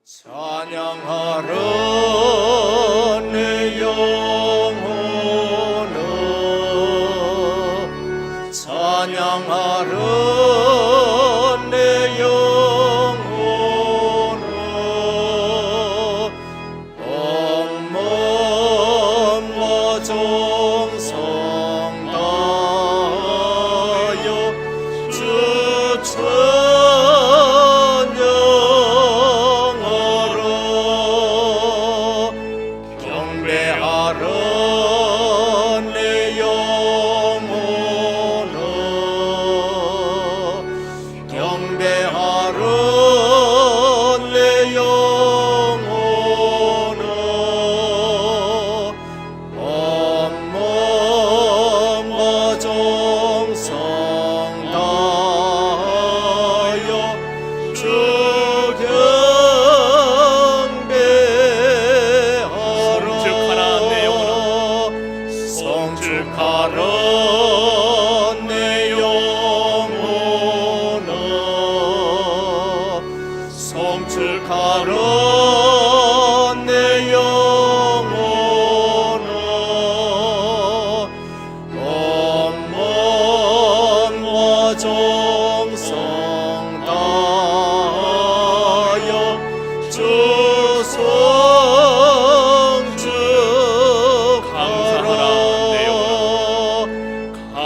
찬양하라 내 영혼아, 찬양하라 내 영혼아, 온 몸과 정성 다하여 주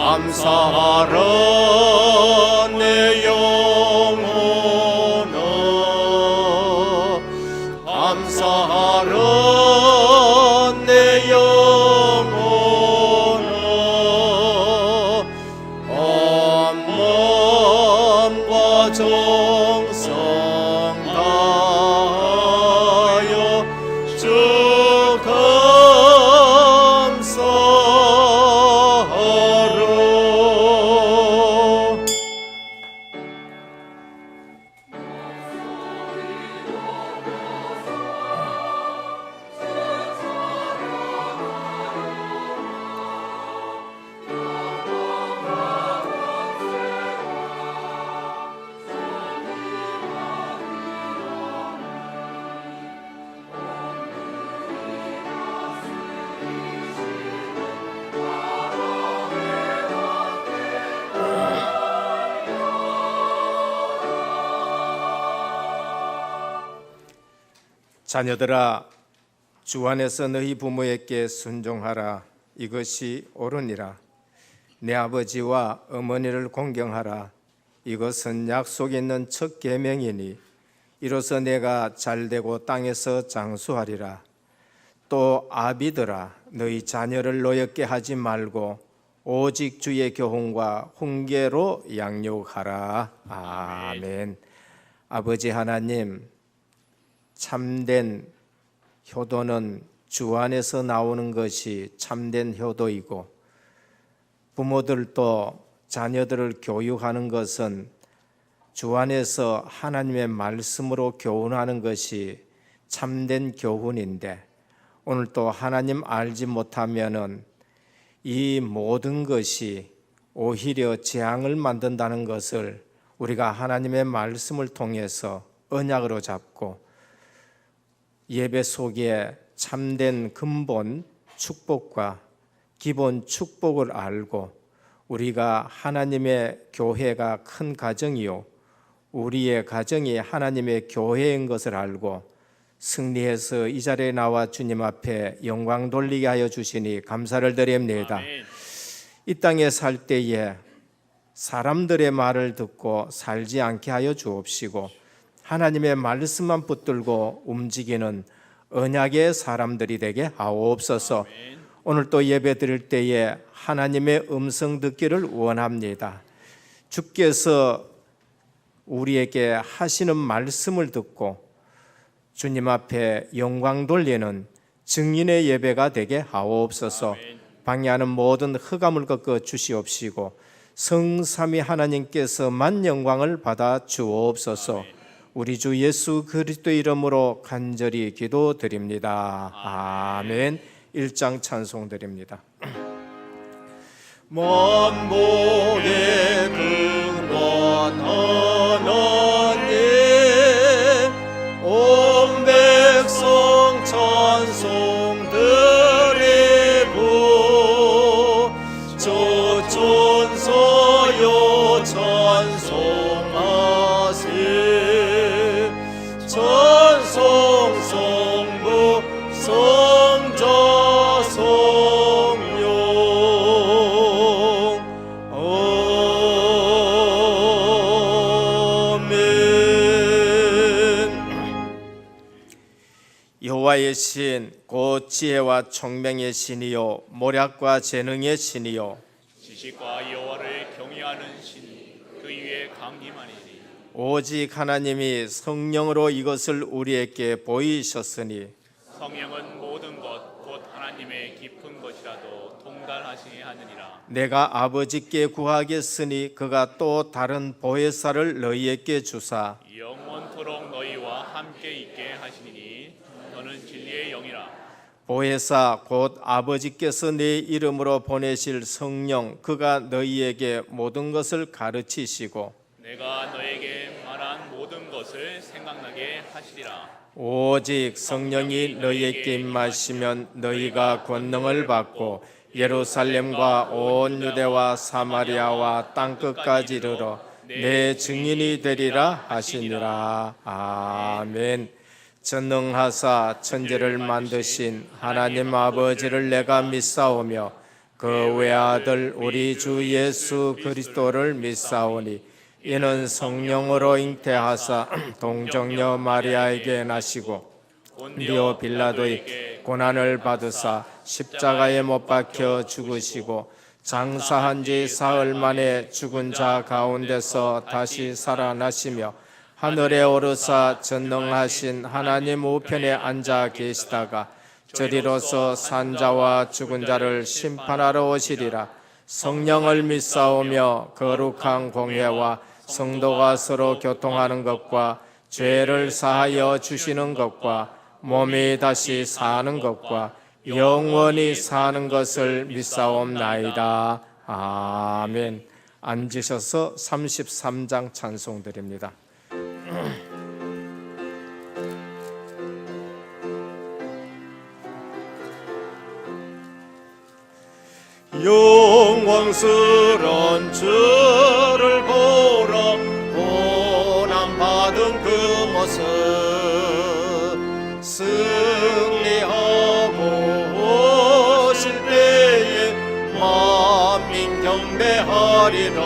감사하라 내 영혼아, 감사하라 내 영혼아, 온 몸과 정성 다하여 주 자녀들아, 주 안에서 너희 부모에게 순종하라. 이것이 옳으니라. 내 아버지와 어머니를 공경하라. 이것은 약속 있는 첫 계명이니 이로써 내가 잘되고 땅에서 장수하리라. 또 아비들아, 너희 자녀를 노엽게 하지 말고 오직 주의 교훈과 훈계로 양육하라. 아멘. 아버지 하나님, 참된 효도는 주 안에서 나오는 것이 참된 효도이고, 부모들도 자녀들을 교육하는 것은 주 안에서 하나님의 말씀으로 교훈하는 것이 참된 교훈인데, 오늘 또 하나님 알지 못하면은 이 모든 것이 오히려 재앙을 만든다는 것을 우리가 하나님의 말씀을 통해서 언약으로 잡고 예배 속에 참된 근본 축복과 기본 축복을 알고, 우리가 하나님의 교회가 큰 가정이요 우리의 가정이 하나님의 교회인 것을 알고 승리해서 이 자리에 나와 주님 앞에 영광 돌리게 하여 주시니 감사를 드립니다. 아멘. 이 땅에 살 때에 사람들의 말을 듣고 살지 않게 하여 주옵시고, 하나님의 말씀만 붙들고 움직이는 언약의 사람들이 되게 하옵소서. 아멘. 오늘 또 예배 드릴 때에 하나님의 음성 듣기를 원합니다. 주께서 우리에게 하시는 말씀을 듣고 주님 앞에 영광 돌리는 증인의 예배가 되게 하옵소서. 아멘. 방해하는 모든 흑암을 꺾어 주시옵시고 성삼위 하나님께서만 영광을 받아 주옵소서. 아멘. 우리 주 예수 그리스도 이름으로 간절히 기도드립니다. 아멘. 1장 찬송 드립니다. 만복의 근원 하나님, 여호와의 신 곧 지혜와 총명의 신이요 모략과 재능의 신이요 지식과 여호와를 경외하는 신이 그 위에 강림하니니 오직 하나님이 성령으로 이것을 우리에게 보이셨으니 성령은 모든 것 곧 하나님의 깊은 것이라도 통달하시게 하느니라. 내가 아버지께 구하겠으니 그가 또 다른 보혜사를 너희에게 주사 영원토록 너희와 함께 있게 하시니 너는 진리의 영이라. 보혜사 곧 아버지께서 내 이름으로 보내실 성령 그가 너희에게 모든 것을 가르치시고 내가 너에게 말한 모든 것을 생각나게 하시리라. 오직 성령이 너희에게 임하시면 너희가 권능을 받고 예루살렘과 온 유대와 사마리아와 땅끝까지 이르러 내 증인이 되리라 하시니라. 아멘. 전능하사 천지를 만드신 하나님 아버지를 내가 믿사오며 그 외아들 우리 주 예수 그리스도를 믿사오니 이는 성령으로 잉태하사 동정녀 마리아에게 나시고 본디오 빌라도의 고난을 받으사 십자가에 못 박혀 죽으시고 장사한 지 사흘 만에 죽은 자 가운데서 다시 살아나시며 하늘에 오르사 전능하신 하나님 우편에 앉아 계시다가 저리로서 산자와 죽은 자를 심판하러 오시리라. 성령을 믿사오며 거룩한 공회와 성도가 서로 교통하는 것과 죄를 사하여 주시는 것과 몸이 다시 사는 것과 영원히 사는 것을 믿사옵나이다. 아멘. 앉으셔서 33장 찬송 드립니다. 영광스런 주를 보러 고난받은 그 모습 승리하고 오실 때에 만민 경배하리라.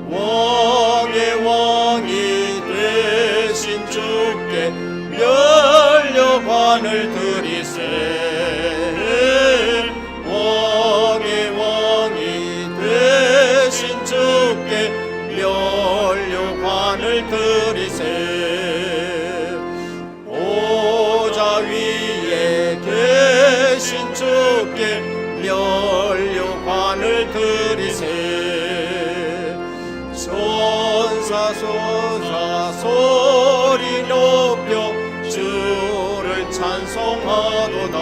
왕의 왕이 되신 주께 면류관을 드리세. 면류관을 드리세. 보좌 위에 계신 주께 면류관을 드리세. 천사소사 소리 높여 주를 찬송하도다.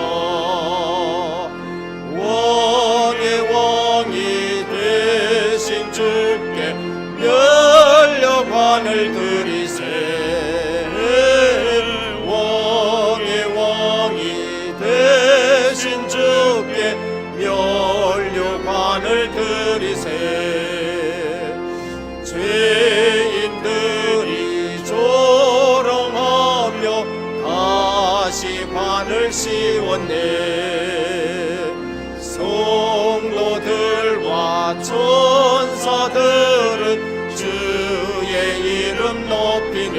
왕의 왕이 되신 주께 면류관을 드리세. 왕의 왕이 되신 주께 면류관을 드리세. 죄인들이 조롱하며 다시 관을 씌웠네. 성도들과 천사들은 주의 이름 높이네.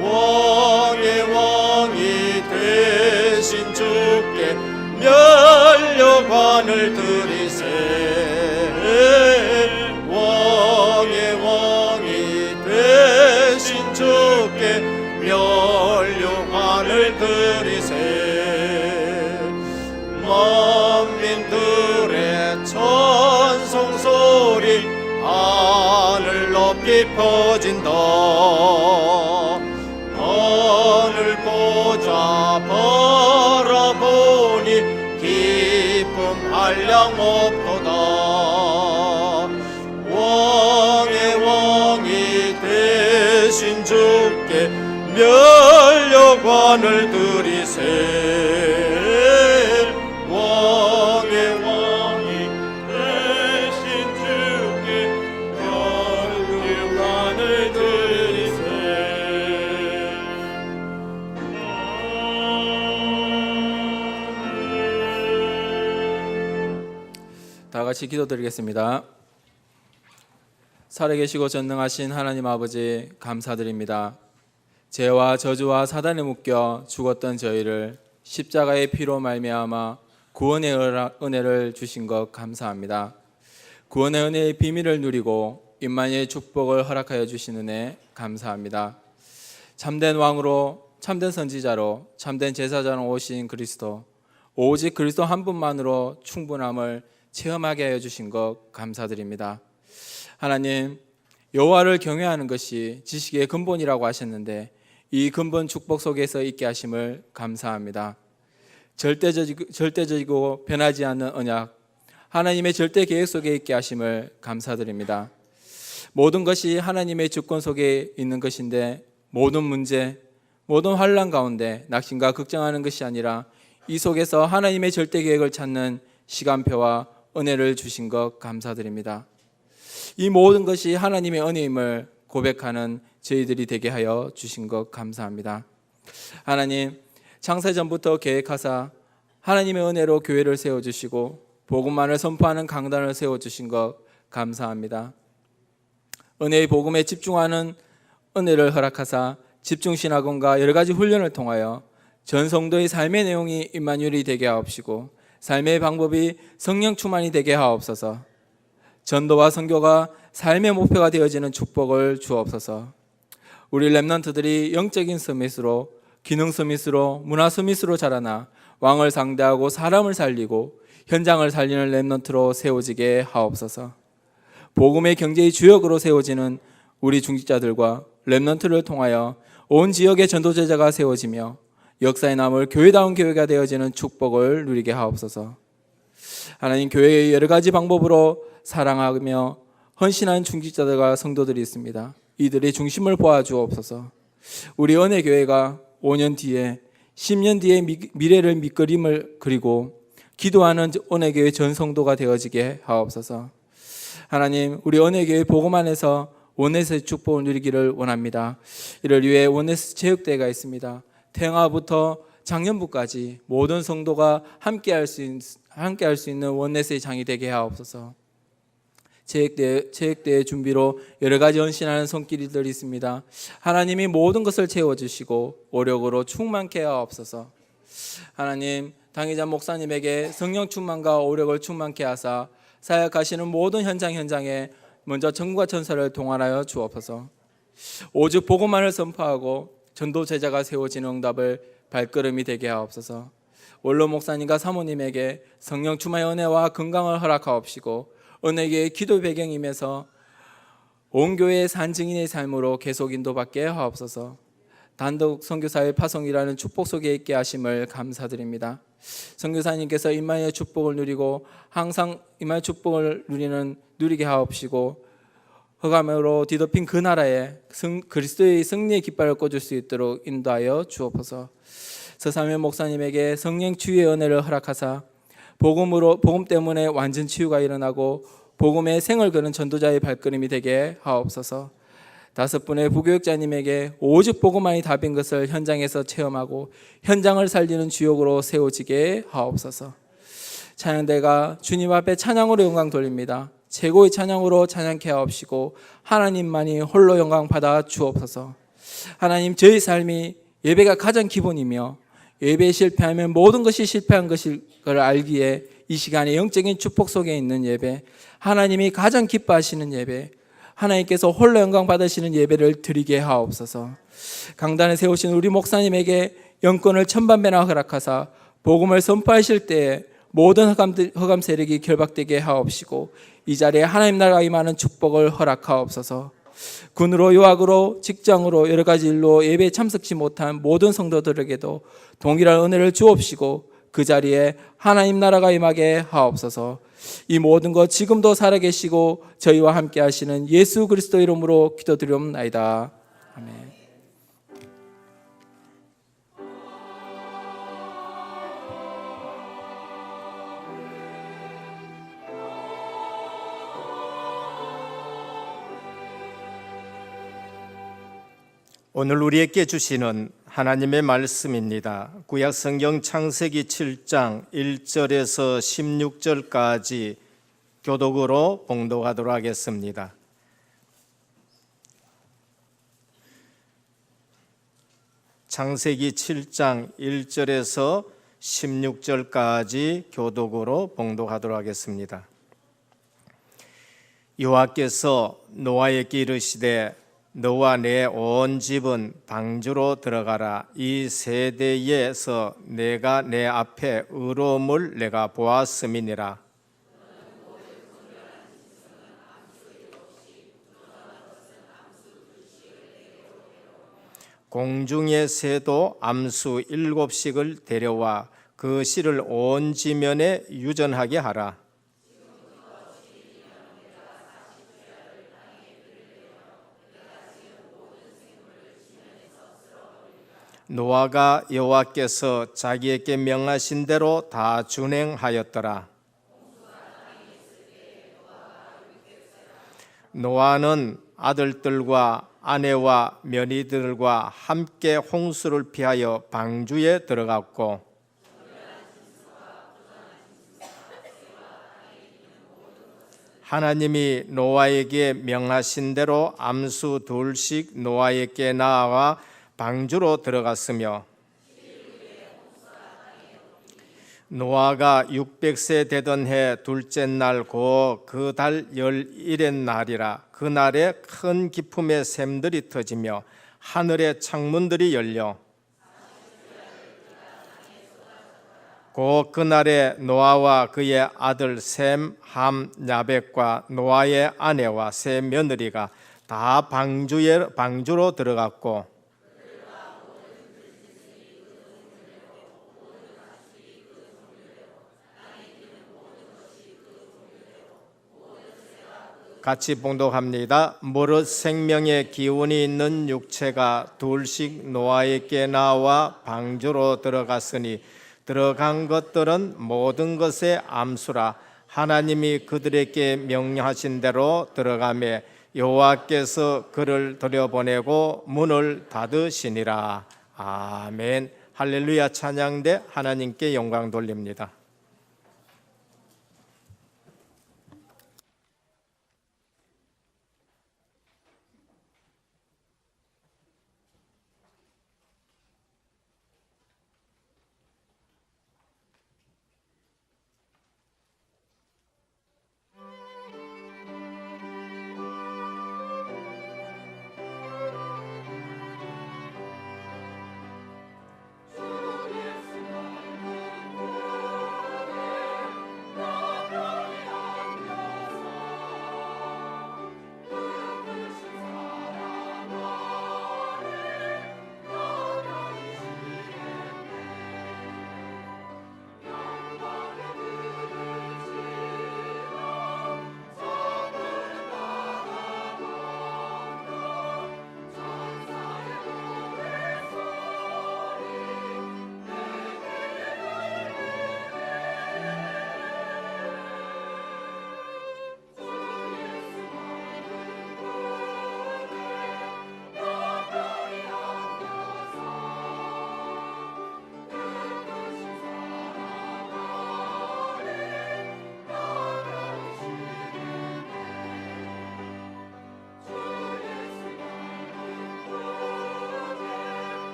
왕의 왕이 되신 주께 면류관을 드리세. 왕의 왕이 되신 주께 면류관을 드리세. 만민들의 찬송소리 하늘 높이 퍼진다. 하늘 보자 바라보니 기쁨 한량 없도다. 왕의 왕이 되신 주께 면류관을 드리세. 왕의 왕이 되신 주께 면류관을 드리세. 다 같이 기도드리겠습니다. 살아계시고 전능하신 하나님 아버지 감사드립니다. 죄와 저주와 사단에 묶여 죽었던 저희를 십자가의 피로 말미암아 구원의 은혜를 주신 것 감사합니다. 구원의 은혜의 비밀을 누리고 임마누엘의 축복을 허락하여 주신 은혜 감사합니다. 참된 왕으로, 참된 선지자로, 참된 제사장으로 오신 그리스도, 오직 그리스도 한 분만으로 충분함을 체험하게 하여 주신 것 감사드립니다. 하나님, 여호와를 경외하는 것이 지식의 근본이라고 하셨는데 이 근본 축복 속에서 있게 하심을 감사합니다. 절대적이고 변하지 않는 언약, 하나님의 절대 계획 속에 있게 하심을 감사드립니다. 모든 것이 하나님의 주권 속에 있는 것인데 모든 문제, 모든 환난 가운데 낙심과 걱정하는 것이 아니라 이 속에서 하나님의 절대 계획을 찾는 시간표와 은혜를 주신 것 감사드립니다. 이 모든 것이 하나님의 은혜임을 고백하는 저희들이 되게 하여 주신 것 감사합니다. 하나님, 창세전부터 계획하사 하나님의 은혜로 교회를 세워주시고 복음만을 선포하는 강단을 세워주신 것 감사합니다. 은혜의 복음에 집중하는 은혜를 허락하사 집중신학원과 여러 가지 훈련을 통하여 전 성도의 삶의 내용이 임마누엘이 되게 하옵시고 삶의 방법이 성령 충만이 되게 하옵소서. 전도와 선교가 삶의 목표가 되어지는 축복을 주옵소서. 우리 렘넌트들이 영적인 서밋으로, 기능 서밋으로, 문화 서밋으로 자라나 왕을 상대하고 사람을 살리고 현장을 살리는 렘넌트로 세워지게 하옵소서. 복음의 경제의 주역으로 세워지는 우리 중직자들과 렘넌트를 통하여 온 지역의 전도제자가 세워지며 역사에 남을 교회다운 교회가 되어지는 축복을 누리게 하옵소서. 하나님, 교회의 여러 가지 방법으로 사랑하며 헌신한 중직자들과 성도들이 있습니다. 이들의 중심을 보아주옵소서. 우리 은혜교회가 5년 뒤에 10년 뒤에 미래를 밑그림을 그리고 기도하는 은혜교회 전성도가 되어지게 하옵소서. 하나님, 우리 은혜교회 복음 안에서 원네스의 축복을 누리기를 원합니다. 이를 위해 원네스 체육대회가 있습니다. 태영아부터 작년부까지 모든 성도가 함께할 수 있는 원네스의 장이 되게 하옵소서. 체육대회 준비로 여러 가지 헌신하는 손길들이 있습니다. 하나님이 모든 것을 채워주시고 오력으로 충만케 하옵소서. 하나님, 당의자 목사님에게 성령 충만과 오력을 충만케 하사 사역하시는 모든 현장에 먼저 천국과 천사를 동원하여 주옵소서. 오직 복음만을 선포하고 전도 제자가 세워지는 응답을 발걸음이 되게 하옵소서. 원로 목사님과 사모님에게 성령 충만의 은혜와 건강을 허락하옵시고 은혜의 기도 배경임에서 온 교회의 산 증인의 삶으로 계속 인도받게 하옵소서. 단독 선교사의 파송이라는 축복 속에 있게 하심을 감사드립니다. 선교사님께서 임마누엘의 축복을 누리고 항상 임마누엘의 축복을 누리게 하옵시고 흑암으로 뒤덮인 그 나라에 그리스도의 승리의 깃발을 꽂을 수 있도록 인도하여 주옵소서. 서사면 목사님에게 성령 치유의 은혜를 허락하사 복음 때문에 완전 치유가 일어나고 복음의 생을 거는 전도자의 발걸음이 되게 하옵소서. 5분의 부교육자님에게 오직 복음만이 답인 것을 현장에서 체험하고 현장을 살리는 주역으로 세워지게 하옵소서. 찬양대가 주님 앞에 찬양으로 영광 돌립니다. 최고의 찬양으로 찬양케 하옵시고 하나님만이 홀로 영광 받아 주옵소서. 하나님, 저희 삶이 예배가 가장 기본이며 예배에 실패하면 모든 것이 실패한 것을 알기에 이 시간에 영적인 축복 속에 있는 예배, 하나님이 가장 기뻐하시는 예배, 하나님께서 홀로 영광 받으시는 예배를 드리게 하옵소서. 강단에 세우신 우리 목사님에게 영권을 천반배나 허락하사 복음을 선포하실 때에 모든 흑암 세력이 결박되게 하옵시고 이 자리에 하나님 나라가 임하는 축복을 허락하옵소서. 군으로 유학으로 직장으로 여러 가지 일로 예배에 참석치 못한 모든 성도들에게도 동일한 은혜를 주옵시고 그 자리에 하나님 나라가 임하게 하옵소서. 이 모든 것 지금도 살아계시고 저희와 함께 하시는 예수 그리스도 이름으로 기도드리옵나이다. 아멘. 오늘 우리에게 주시는 하나님의 말씀입니다. 구약 성경 창세기 7장 1절에서 16절까지 교독으로 봉독하도록 하겠습니다. 창세기 7장 1절에서 16절까지 교독으로 봉독하도록 하겠습니다. 여호와께서 노아에게 이르시되 너와 내 온 집은 방주로 들어가라. 이 세대에서 내가 내 앞에 의로움을 내가 보았음이니라. 공중의 새도 암수 7씩을 데려와 그 씨를 온 지면에 유전하게 하라. 노아가 여호와께서 자기에게 명하신 대로 다 준행하였더라. 노아는 아들들과 아내와 며느리들과 함께 홍수를 피하여 방주에 들어갔고 하나님이 노아에게 명하신 대로 암수 2씩 노아에게 나와 방주로 들어갔으며 노아가 600세 되던 해 둘째 날 곧 그 달 11의 날이라. 그날에 큰 기품의 샘들이 터지며 하늘의 창문들이 열려 곧 그날에 노아와 그의 아들 셈, 함, 야벳과 노아의 아내와 세 며느리가 다 방주로 들어갔고 같이 봉독합니다. 무릇 생명의 기운이 있는 육체가 2씩 노아에게 나와 방주로 들어갔으니 들어간 것들은 모든 것의 암수라. 하나님이 그들에게 명령하신 대로 들어가매 여호와께서 그를 들여보내고 문을 닫으시니라. 아멘. 할렐루야. 찬양대 하나님께 영광 돌립니다.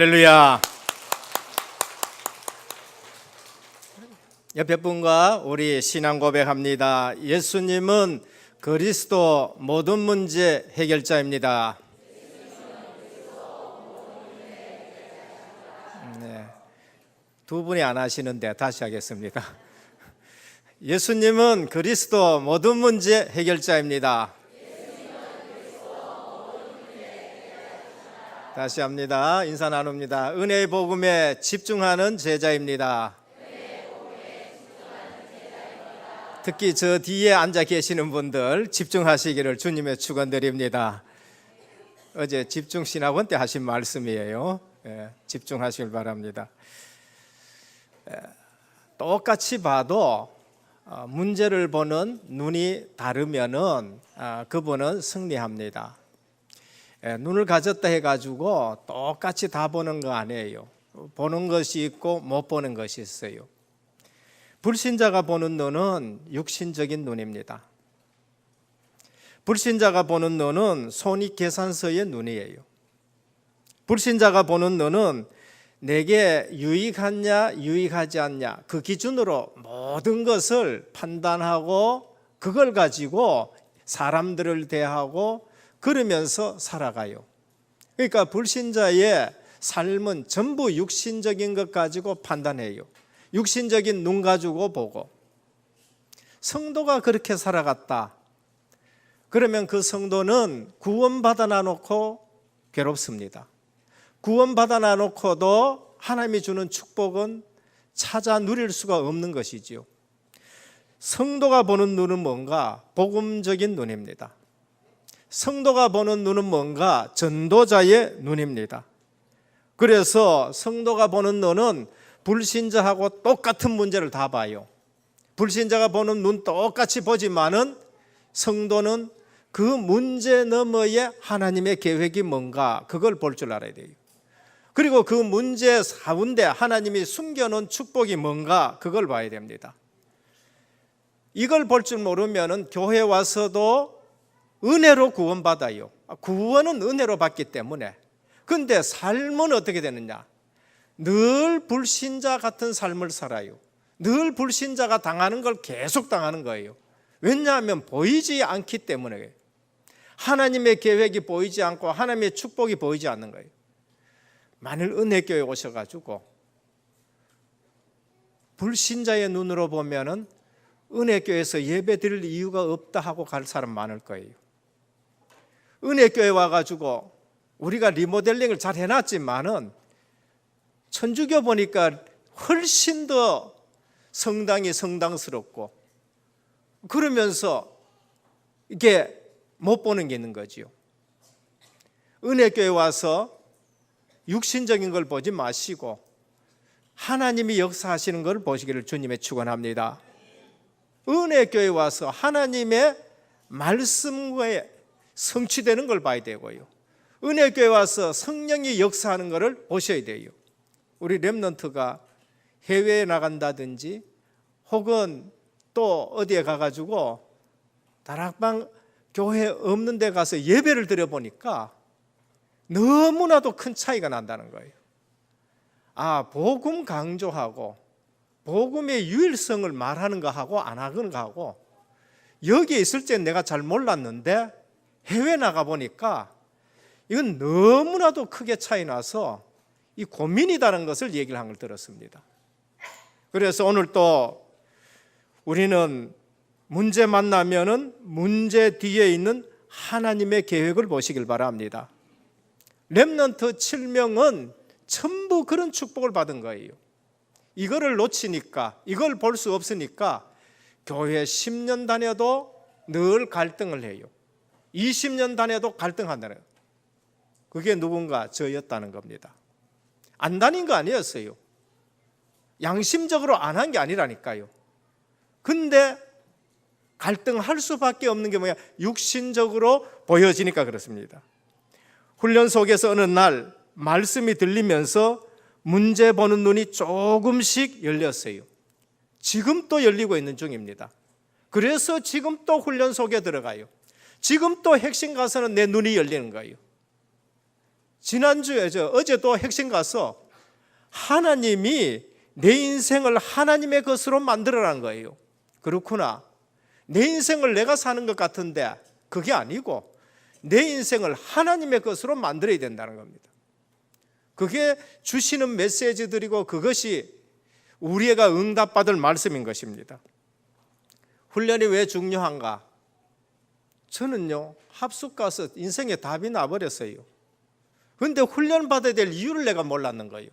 할렐루야. 옆에 분과 우리 신앙 고백합니다. 예수님은 그리스도 모든 문제 해결자입니다. 네, 두 분이 안 하시는데 다시 하겠습니다. 예수님은 그리스도 모든 문제 해결자입니다. 다시 합니다. 인사 나눕니다. 은혜의 복음에 집중하는 제자입니다. 특히 저 뒤에 앉아 계시는 분들 집중하시기를 주님의 축원드립니다. 어제 집중신학원 때 하신 말씀이에요. 집중하시길 바랍니다. 똑같이 봐도 문제를 보는 눈이 다르면은 그분은 승리합니다. 눈을 가졌다 해가지고 똑같이 다 보는 거 아니에요. 보는 것이 있고 못 보는 것이 있어요. 불신자가 보는 눈은 육신적인 눈입니다. 불신자가 보는 눈은 손익계산서의 눈이에요. 불신자가 보는 눈은 내게 유익하냐 유익하지 않냐 그 기준으로 모든 것을 판단하고 그걸 가지고 사람들을 대하고 그러면서 살아가요. 그러니까 불신자의 삶은 전부 육신적인 것 가지고 판단해요. 육신적인 눈 가지고 보고. 성도가 그렇게 살아갔다. 그러면 그 성도는 구원받아 놔놓고 괴롭습니다. 구원받아 놔놓고도 하나님이 주는 축복은 찾아 누릴 수가 없는 것이지요. 성도가 보는 눈은 뭔가 복음적인 눈입니다. 성도가 보는 눈은 뭔가 전도자의 눈입니다. 그래서 성도가 보는 눈은 불신자하고 똑같은 문제를 다 봐요. 불신자가 보는 눈 똑같이 보지만은 성도는 그 문제 너머에 하나님의 계획이 뭔가 그걸 볼 줄 알아야 돼요. 그리고 그 문제 가운데 하나님이 숨겨놓은 축복이 뭔가 그걸 봐야 됩니다. 이걸 볼 줄 모르면은 교회 와서도 은혜로 구원받아요. 구원은 은혜로 받기 때문에. 근데 삶은 어떻게 되느냐? 늘 불신자 같은 삶을 살아요. 늘 불신자가 당하는 걸 계속 당하는 거예요. 왜냐하면 보이지 않기 때문에. 하나님의 계획이 보이지 않고 하나님의 축복이 보이지 않는 거예요. 만일 은혜교회 오셔가지고 불신자의 눈으로 보면은 은혜교회에서 예배 드릴 이유가 없다 하고 갈 사람 많을 거예요. 은혜교회 와가지고 우리가 리모델링을 잘 해놨지만은 천주교 보니까 훨씬 더 성당이 성당스럽고 그러면서 이게 못 보는 게 있는 거지요. 은혜교회 와서 육신적인 걸 보지 마시고 하나님이 역사하시는 걸 보시기를 주님의 축원합니다. 은혜교회 와서 하나님의 말씀에 성취되는 걸 봐야 되고요. 은혜교회 와서 성령이 역사하는 것을 보셔야 돼요. 우리 렘넌트가 해외에 나간다든지 혹은 또 어디에 가가지고 다락방 교회 없는 데 가서 예배를 드려보니까 너무나도 큰 차이가 난다는 거예요. 복음 강조하고 복음의 유일성을 말하는 거하고 안 하는 거하고 여기에 있을 때 내가 잘 몰랐는데 해외 나가보니까 이건 너무나도 크게 차이 나서 이 고민이다는 것을 얘기를 한 걸 들었습니다. 그래서 오늘 또 우리는 문제 만나면은 문제 뒤에 있는 하나님의 계획을 보시길 바랍니다. 렘넌트 7명은 전부 그런 축복을 받은 거예요. 이거를 놓치니까 이걸 볼 수 없으니까 교회 10년 다녀도 늘 갈등을 해요. 20년 다녀도 갈등한다는 거예요. 그게 누군가 저였다는 겁니다. 안 다닌 거 아니었어요. 양심적으로 안 한 게 아니라니까요. 근데 갈등할 수밖에 없는 게 뭐야? 육신적으로 보여지니까 그렇습니다. 훈련 속에서 어느 날 말씀이 들리면서 문제 보는 눈이 조금씩 열렸어요. 지금 또 열리고 있는 중입니다. 그래서 지금 또 훈련 속에 들어가요. 지금 또 핵심 가서는 내 눈이 열리는 거예요. 지난주에 어제도 핵심 가서 하나님이 내 인생을 하나님의 것으로 만들어라는 거예요. 그렇구나. 내 인생을 내가 사는 것 같은데 그게 아니고 내 인생을 하나님의 것으로 만들어야 된다는 겁니다. 그게 주시는 메시지들이고 그것이 우리가 응답받을 말씀인 것입니다. 훈련이 왜 중요한가? 저는요, 합숙 가서 인생에 답이 나버렸어요. 그런데 훈련 받아야 될 이유를 내가 몰랐는 거예요.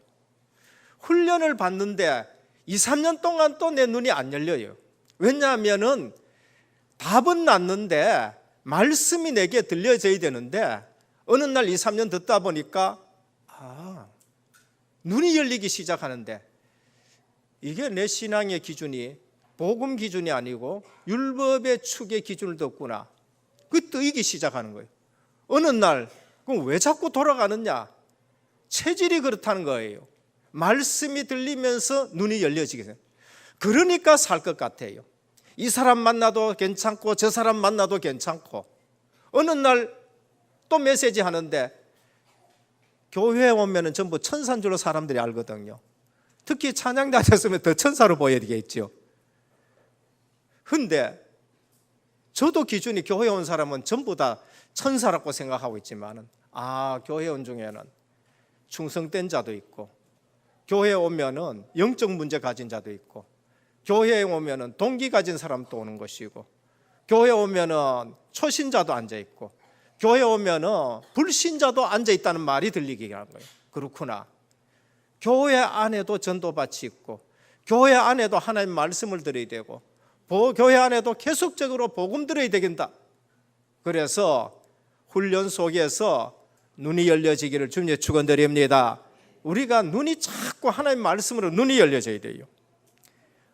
훈련을 받는데 2, 3년 동안 또 내 눈이 안 열려요. 왜냐하면은 답은 났는데 말씀이 내게 들려져야 되는데 어느 날 2, 3년 듣다 보니까 눈이 열리기 시작하는데 이게 내 신앙의 기준이 복음 기준이 아니고 율법의 축의 기준을 뒀구나. 그 뜨이기 시작하는 거예요. 어느 날 그럼 왜 자꾸 돌아가느냐? 체질이 그렇다는 거예요. 말씀이 들리면서 눈이 열려지게 돼요. 그러니까 살 것 같아요. 이 사람 만나도 괜찮고 저 사람 만나도 괜찮고 어느 날 또 메시지 하는데 교회에 오면 전부 천사인 줄로 사람들이 알거든요. 특히 찬양 다녔으면 더 천사로 보여야 되겠죠. 근데 저도 기준이 교회에 온 사람은 전부 다 천사라고 생각하고 있지만은 교회에 온 중에는 충성된 자도 있고 교회에 오면은 영적 문제 가진 자도 있고 교회에 오면은 동기 가진 사람도 오는 것이고 교회에 오면은 초신자도 앉아 있고 교회에 오면은 불신자도 앉아 있다는 말이 들리게 하는 거예요. 그렇구나. 교회 안에도 전도밭이 있고 교회 안에도 하나님 말씀을 들어야 되고 교회 안에도 계속적으로 복음 들어야 되겠다. 그래서 훈련 속에서 눈이 열려지기를 주님의 축원드립니다. 우리가 눈이 자꾸 하나님 말씀으로 눈이 열려져야 돼요.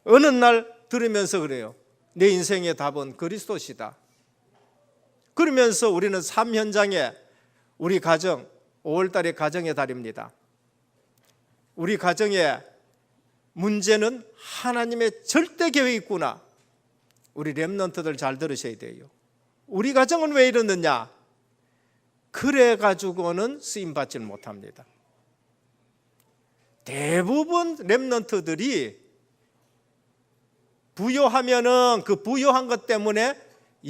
어느 날 들으면서 그래요. 내 인생의 답은 그리스도시다. 그러면서 우리는 삶 현장에 우리 가정 5월달에 가정의 달입니다. 우리 가정의 문제는 하나님의 절대 계획이 있구나. 우리 렘넌트들 잘 들으셔야 돼요. 우리 가정은 왜 이러느냐? 그래 가지고는 쓰임 받지 못합니다. 대부분 렘넌트들이 부요하면은 그 부요한 것 때문에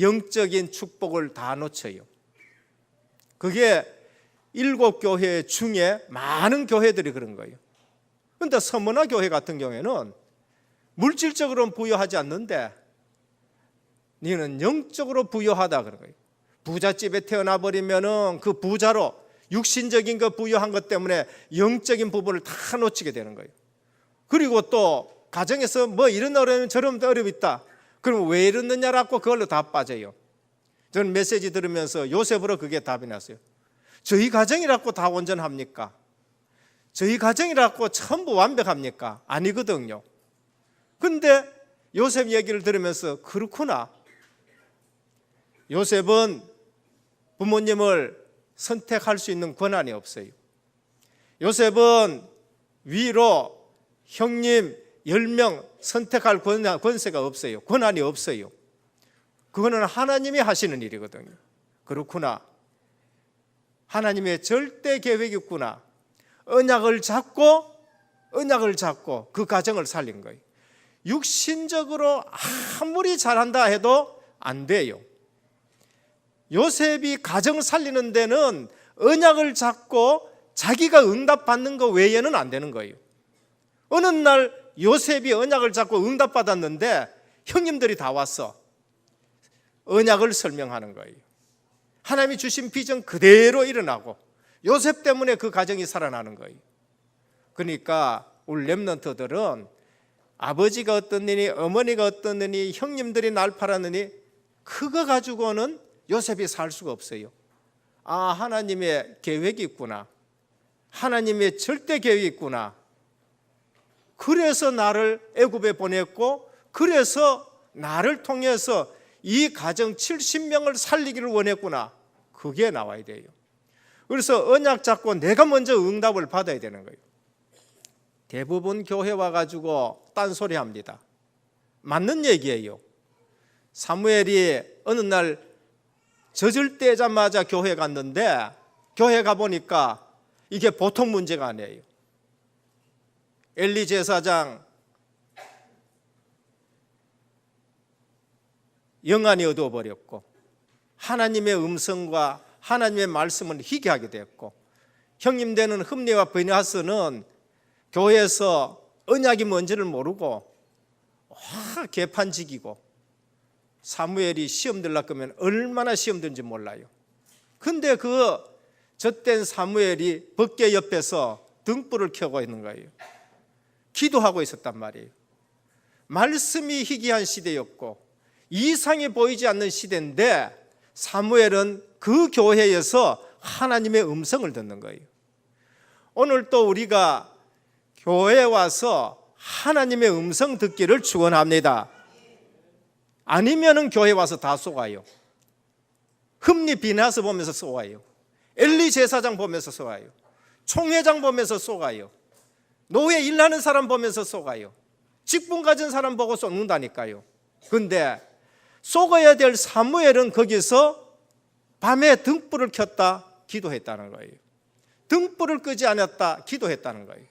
영적인 축복을 다 놓쳐요. 그게 7교회 중에 많은 교회들이 그런 거예요. 그런데 서문화 교회 같은 경우에는 물질적으로는 부유하지 않는데 너는 영적으로 부유하다 그런 거예요. 부잣집에 태어나 버리면은 그 부자로 육신적인 그 부유한 것 때문에 영적인 부분을 다 놓치게 되는 거예요. 그리고 또 가정에서 뭐 이런 어려움 저런 어려움이 있다. 그럼 왜 이러느냐라고 그걸로 다 빠져요. 저는 메시지 들으면서 요셉으로 그게 답이 났어요. 저희 가정이라고 다 온전합니까? 저희 가정이라고 전부 완벽합니까? 아니거든요. 근데 요셉 얘기를 들으면서 그렇구나. 요셉은 부모님을 선택할 수 있는 권한이 없어요. 요셉은 위로 형님 10명 선택할 권세가 없어요. 권한이 없어요. 그거는 하나님이 하시는 일이거든요. 그렇구나. 하나님의 절대 계획이 있구나. 언약을 잡고 그 가정을 살린 거예요. 육신적으로 아무리 잘한다 해도 안 돼요. 요셉이 가정을 살리는 데는 언약을 잡고 자기가 응답받는 것 외에는 안 되는 거예요. 어느 날 요셉이 언약을 잡고 응답받았는데 형님들이 다 왔어. 언약을 설명하는 거예요. 하나님이 주신 비전 그대로 일어나고 요셉 때문에 그 가정이 살아나는 거예요. 그러니까 우리 렘넌트들은 아버지가 어떻느니 어머니가 어떻느니 형님들이 날 팔았느니 그거 가지고는 요셉이 살 수가 없어요. 하나님의 계획이 있구나. 하나님의 절대 계획이 있구나. 그래서 나를 애굽에 보냈고 그래서 나를 통해서 이 가정 70명을 살리기를 원했구나. 그게 나와야 돼요. 그래서 언약 잡고 내가 먼저 응답을 받아야 되는 거예요. 대부분 교회 와가지고 딴소리 합니다. 맞는 얘기예요. 사무엘이 어느 날 젖을 떼자마자 교회 갔는데 교회 가보니까 이게 보통 문제가 아니에요. 엘리 제사장 영안이 어두워버렸고 하나님의 음성과 하나님의 말씀을 희귀하게 되었고 형님 되는 흠니와 브니하스는 교회에서 언약이 뭔지를 모르고 개판지기고 사무엘이 시험 들라고 하면 얼마나 시험 든지 몰라요. 근데 그 젖된 사무엘이 법궤 옆에서 등불을 켜고 있는 거예요. 기도하고 있었단 말이에요. 말씀이 희귀한 시대였고 이상이 보이지 않는 시대인데 사무엘은 그 교회에서 하나님의 음성을 듣는 거예요. 오늘 또 우리가 교회에 와서 하나님의 음성 듣기를 축원합니다. 아니면은 교회 와서 다 쏘아요. 흠니 비나스 보면서 쏘아요. 엘리 제사장 보면서 쏘아요. 총회장 보면서 쏘아요. 노예 일하는 사람 보면서 쏘아요. 직분 가진 사람 보고 쏘는다니까요. 근데 쏘아야 될 사무엘은 거기서 밤에 등불을 켰다 기도했다는 거예요. 등불을 끄지 않았다 기도했다는 거예요.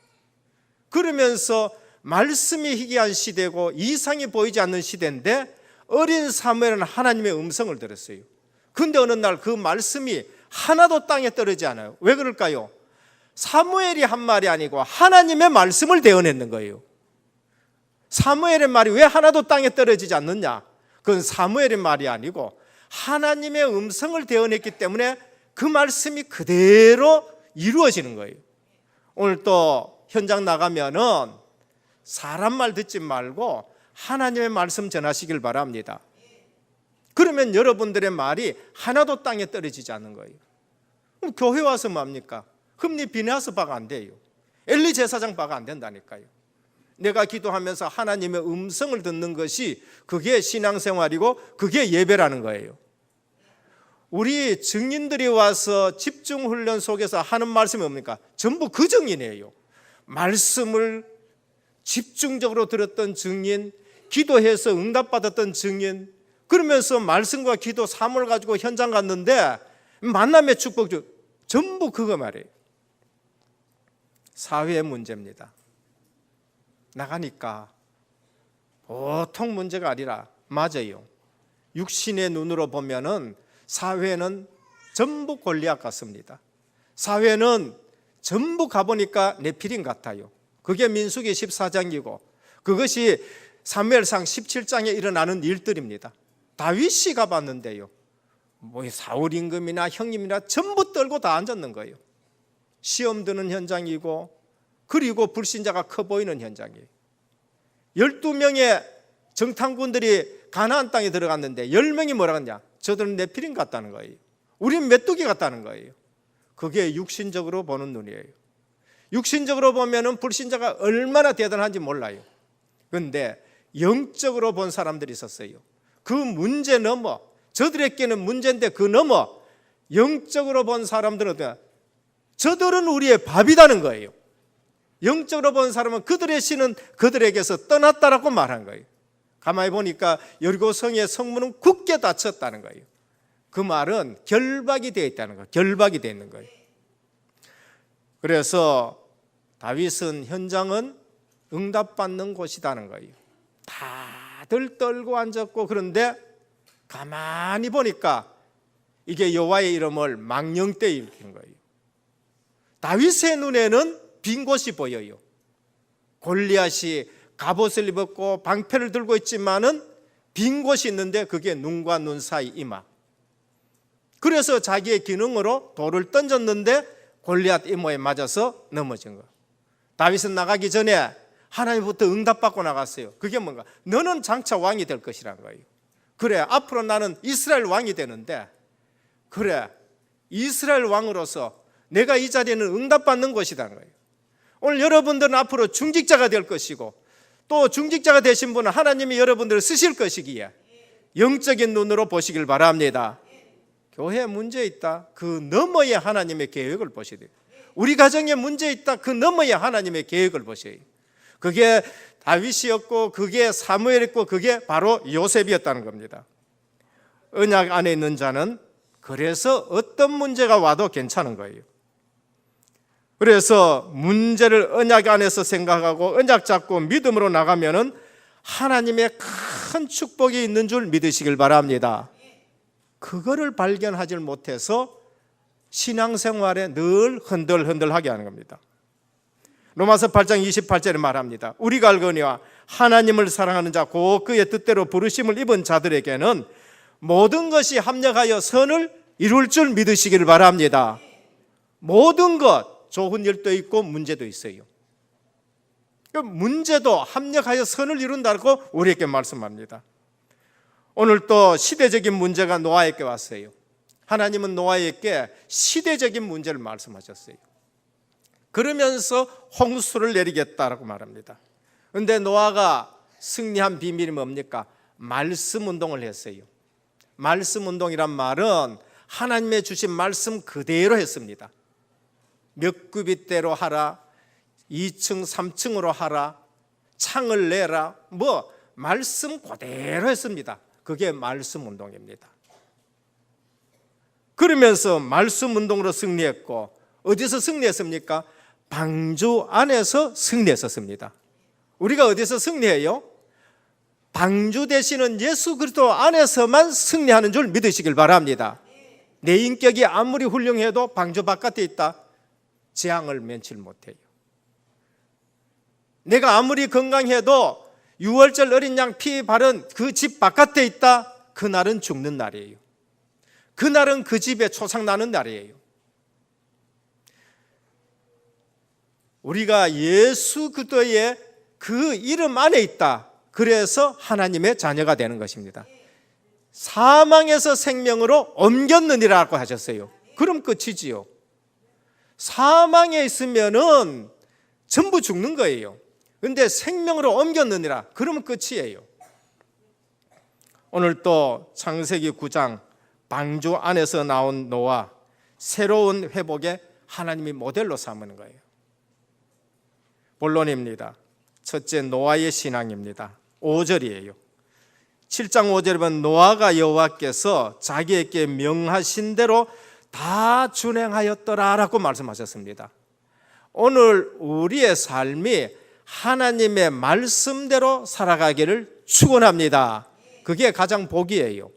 그러면서 말씀이 희귀한 시대고 이상이 보이지 않는 시대인데 어린 사무엘은 하나님의 음성을 들었어요. 근데 어느 날 그 말씀이 하나도 땅에 떨어지지 않아요. 왜 그럴까요? 사무엘이 한 말이 아니고 하나님의 말씀을 대언했는 거예요. 사무엘의 말이 왜 하나도 땅에 떨어지지 않느냐? 그건 사무엘의 말이 아니고 하나님의 음성을 대언했기 때문에 그 말씀이 그대로 이루어지는 거예요. 오늘 또 현장 나가면은 사람 말 듣지 말고 하나님의 말씀 전하시길 바랍니다. 그러면 여러분들의 말이 하나도 땅에 떨어지지 않는 거예요. 그럼 교회 와서 뭡니까? 흠니 비나스 바가 안 돼요. 엘리 제사장 바가 안 된다니까요. 내가 기도하면서 하나님의 음성을 듣는 것이 그게 신앙생활이고 그게 예배라는 거예요. 우리 증인들이 와서 집중훈련 속에서 하는 말씀이 뭡니까? 전부 그 증인이에요. 말씀을 집중적으로 들었던 증인, 기도해서 응답받았던 증인, 그러면서 말씀과 기도 사모를 가지고 현장 갔는데 만남의 축복 전부 그거 말이에요. 사회의 문제입니다. 나가니까 보통 문제가 아니라 맞아요. 육신의 눈으로 보면은 사회는 전부 골리앗 같습니다. 사회는 전부 가보니까 네피림 같아요. 그게 민수기 14장이고 그것이 사무엘상 17장에 일어나는 일들입니다. 다윗이 가봤는데요, 뭐 사울 임금이나 형님이나 전부 떨고 다 앉았는 거예요. 시험 드는 현장이고 그리고 불신자가 커 보이는 현장이에요. 12명의 정탐꾼들이 가나안 땅에 들어갔는데 10명이 뭐라 했냐? 저들은 네피림 같다는 거예요. 우리는 메뚜기 같다는 거예요. 그게 육신적으로 보는 눈이에요. 육신적으로 보면은 불신자가 얼마나 대단한지 몰라요. 그런데 영적으로 본 사람들이 있었어요. 그 문제 넘어, 저들에게는 문제인데 그 넘어 영적으로 본 사람들은 저들은 우리의 밥이라는 거예요. 영적으로 본 사람은 그들의 신은 그들에게서 떠났다라고 말한 거예요. 가만히 보니까 여리고 성의 성문은 굳게 닫혔다는 거예요. 그 말은 결박이 되어 있다는 거예요. 결박이 되어 있는 거예요. 그래서 다윗은 현장은 응답받는 곳이라는 거예요. 다들 떨고 앉았고 그런데 가만히 보니까 이게 여호와의 이름을 망령되이 일으키는 거예요. 다윗의 눈에는 빈 곳이 보여요. 골리앗이 갑옷을 입었고 방패를 들고 있지만은 빈 곳이 있는데 그게 눈과 눈 사이 이마. 그래서 자기의 기능으로 돌을 던졌는데 골리앗 이모에 맞아서 넘어진 거예요. 다윗은 나가기 전에 하나님부터 응답받고 나갔어요. 그게 뭔가? 너는 장차 왕이 될 것이란 거예요. 그래, 앞으로 나는 이스라엘 왕이 되는데, 그래, 이스라엘 왕으로서 내가 이 자리에는 응답받는 것이라는 거예요. 오늘 여러분들은 앞으로 중직자가 될 것이고 또 중직자가 되신 분은 하나님이 여러분들을 쓰실 것이기에 영적인 눈으로 보시길 바랍니다. 교회에 문제 있다, 그 너머에 하나님의 계획을 보셔야 돼요. 우리 가정에 문제 있다, 그 너머에 하나님의 계획을 보셔야 돼요. 그게 다윗이었고 그게 사무엘이었고 그게 바로 요셉이었다는 겁니다. 언약 안에 있는 자는 그래서 어떤 문제가 와도 괜찮은 거예요. 그래서 문제를 언약 안에서 생각하고 언약 잡고 믿음으로 나가면은 하나님의 큰 축복이 있는 줄 믿으시길 바랍니다. 그거를 발견하지 못해서 신앙생활에 늘 흔들흔들하게 하는 겁니다. 로마서 8장 28절에 말합니다. 우리가 알거니와 하나님을 사랑하는 자 곧 그의 뜻대로 부르심을 입은 자들에게는 모든 것이 합력하여 선을 이룰 줄 믿으시기를 바랍니다. 모든 것, 좋은 일도 있고 문제도 있어요. 문제도 합력하여 선을 이룬다고 우리에게 말씀합니다. 오늘 또 시대적인 문제가 노아에게 왔어요. 하나님은 노아에게 시대적인 문제를 말씀하셨어요. 그러면서 홍수를 내리겠다라고 말합니다. 그런데 노아가 승리한 비밀이 뭡니까? 말씀 운동을 했어요. 말씀 운동이란 말은 하나님의 주신 말씀 그대로 했습니다. 몇 규빗대로 하라, 2층 3층으로 하라, 창을 내라, 말씀 그대로 했습니다. 그게 말씀 운동입니다. 그러면서 말씀 운동으로 승리했고, 어디서 승리했습니까? 방주 안에서 승리했었습니다. 우리가 어디서 승리해요? 방주 되시는 예수 그리스도 안에서만 승리하는 줄 믿으시길 바랍니다. 내 인격이 아무리 훌륭해도 방주 바깥에 있다, 재앙을 면치 못해요. 내가 아무리 건강해도 6월절 어린 양 피 바른 그 집 바깥에 있다, 그날은 죽는 날이에요. 그날은 그 집에 초상 나는 날이에요. 우리가 예수 그리스도의 그 이름 안에 있다, 그래서 하나님의 자녀가 되는 것입니다. 사망에서 생명으로 옮겼느니라고 하셨어요. 그럼 끝이지요. 사망에 있으면은 전부 죽는 거예요. 그런데 생명으로 옮겼느니라, 그러면 끝이에요. 오늘 또 창세기 9장 방주 안에서 나온 노아, 새로운 회복에 하나님이 모델로 삼는 거예요. 본론입니다. 첫째, 노아의 신앙입니다. 5절이에요. 7장 5절에 보면 노아가 여호와께서 자기에게 명하신 대로 다 준행하였더라라고 말씀하셨습니다. 오늘 우리의 삶이 하나님의 말씀대로 살아가기를 축원합니다. 그게 가장 복이에요.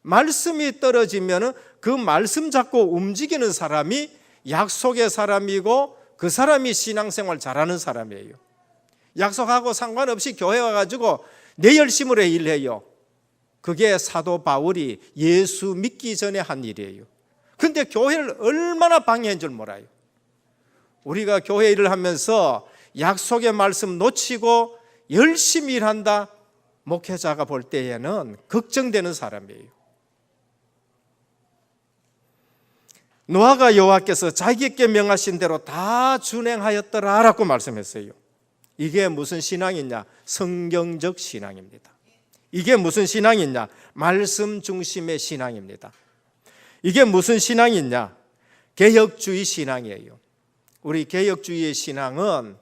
말씀이 떨어지면 그 말씀 잡고 움직이는 사람이 약속의 사람이고 그 사람이 신앙생활 잘하는 사람이에요. 약속하고 상관없이 교회 와가지고 내 열심으로 일해요. 그게 사도 바울이 예수 믿기 전에 한 일이에요. 근데 교회를 얼마나 방해한 줄 몰라요. 우리가 교회 일을 하면서 약속의 말씀 놓치고 열심히 일한다, 목회자가 볼 때에는 걱정되는 사람이에요. 노아가 여호와께서 자기에게 명하신 대로 다 준행하였더라라고 말씀했어요. 이게 무슨 신앙이냐? 성경적 신앙입니다. 이게 무슨 신앙이냐? 말씀 중심의 신앙입니다. 이게 무슨 신앙이냐? 개혁주의 신앙이에요. 우리 개혁주의의 신앙은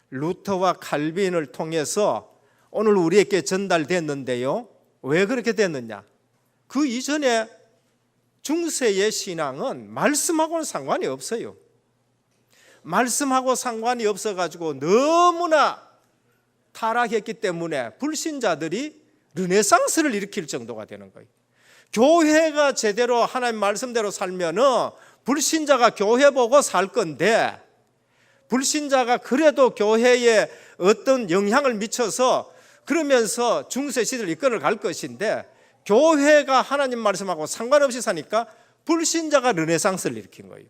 루터와 칼빈을 통해서 오늘 우리에게 전달됐는데요. 왜 그렇게 됐느냐? 그 이전에 중세의 신앙은 말씀하고는 상관이 없어요. 말씀하고 상관이 없어가지고 너무나 타락했기 때문에 불신자들이 르네상스를 일으킬 정도가 되는 거예요. 교회가 제대로 하나님 말씀대로 살면은 불신자가 교회 보고 살 건데, 불신자가 그래도 교회에 어떤 영향을 미쳐서 그러면서 중세 시대를 이끌어 갈 것인데, 교회가 하나님 말씀하고 상관없이 사니까 불신자가 르네상스를 일으킨 거예요.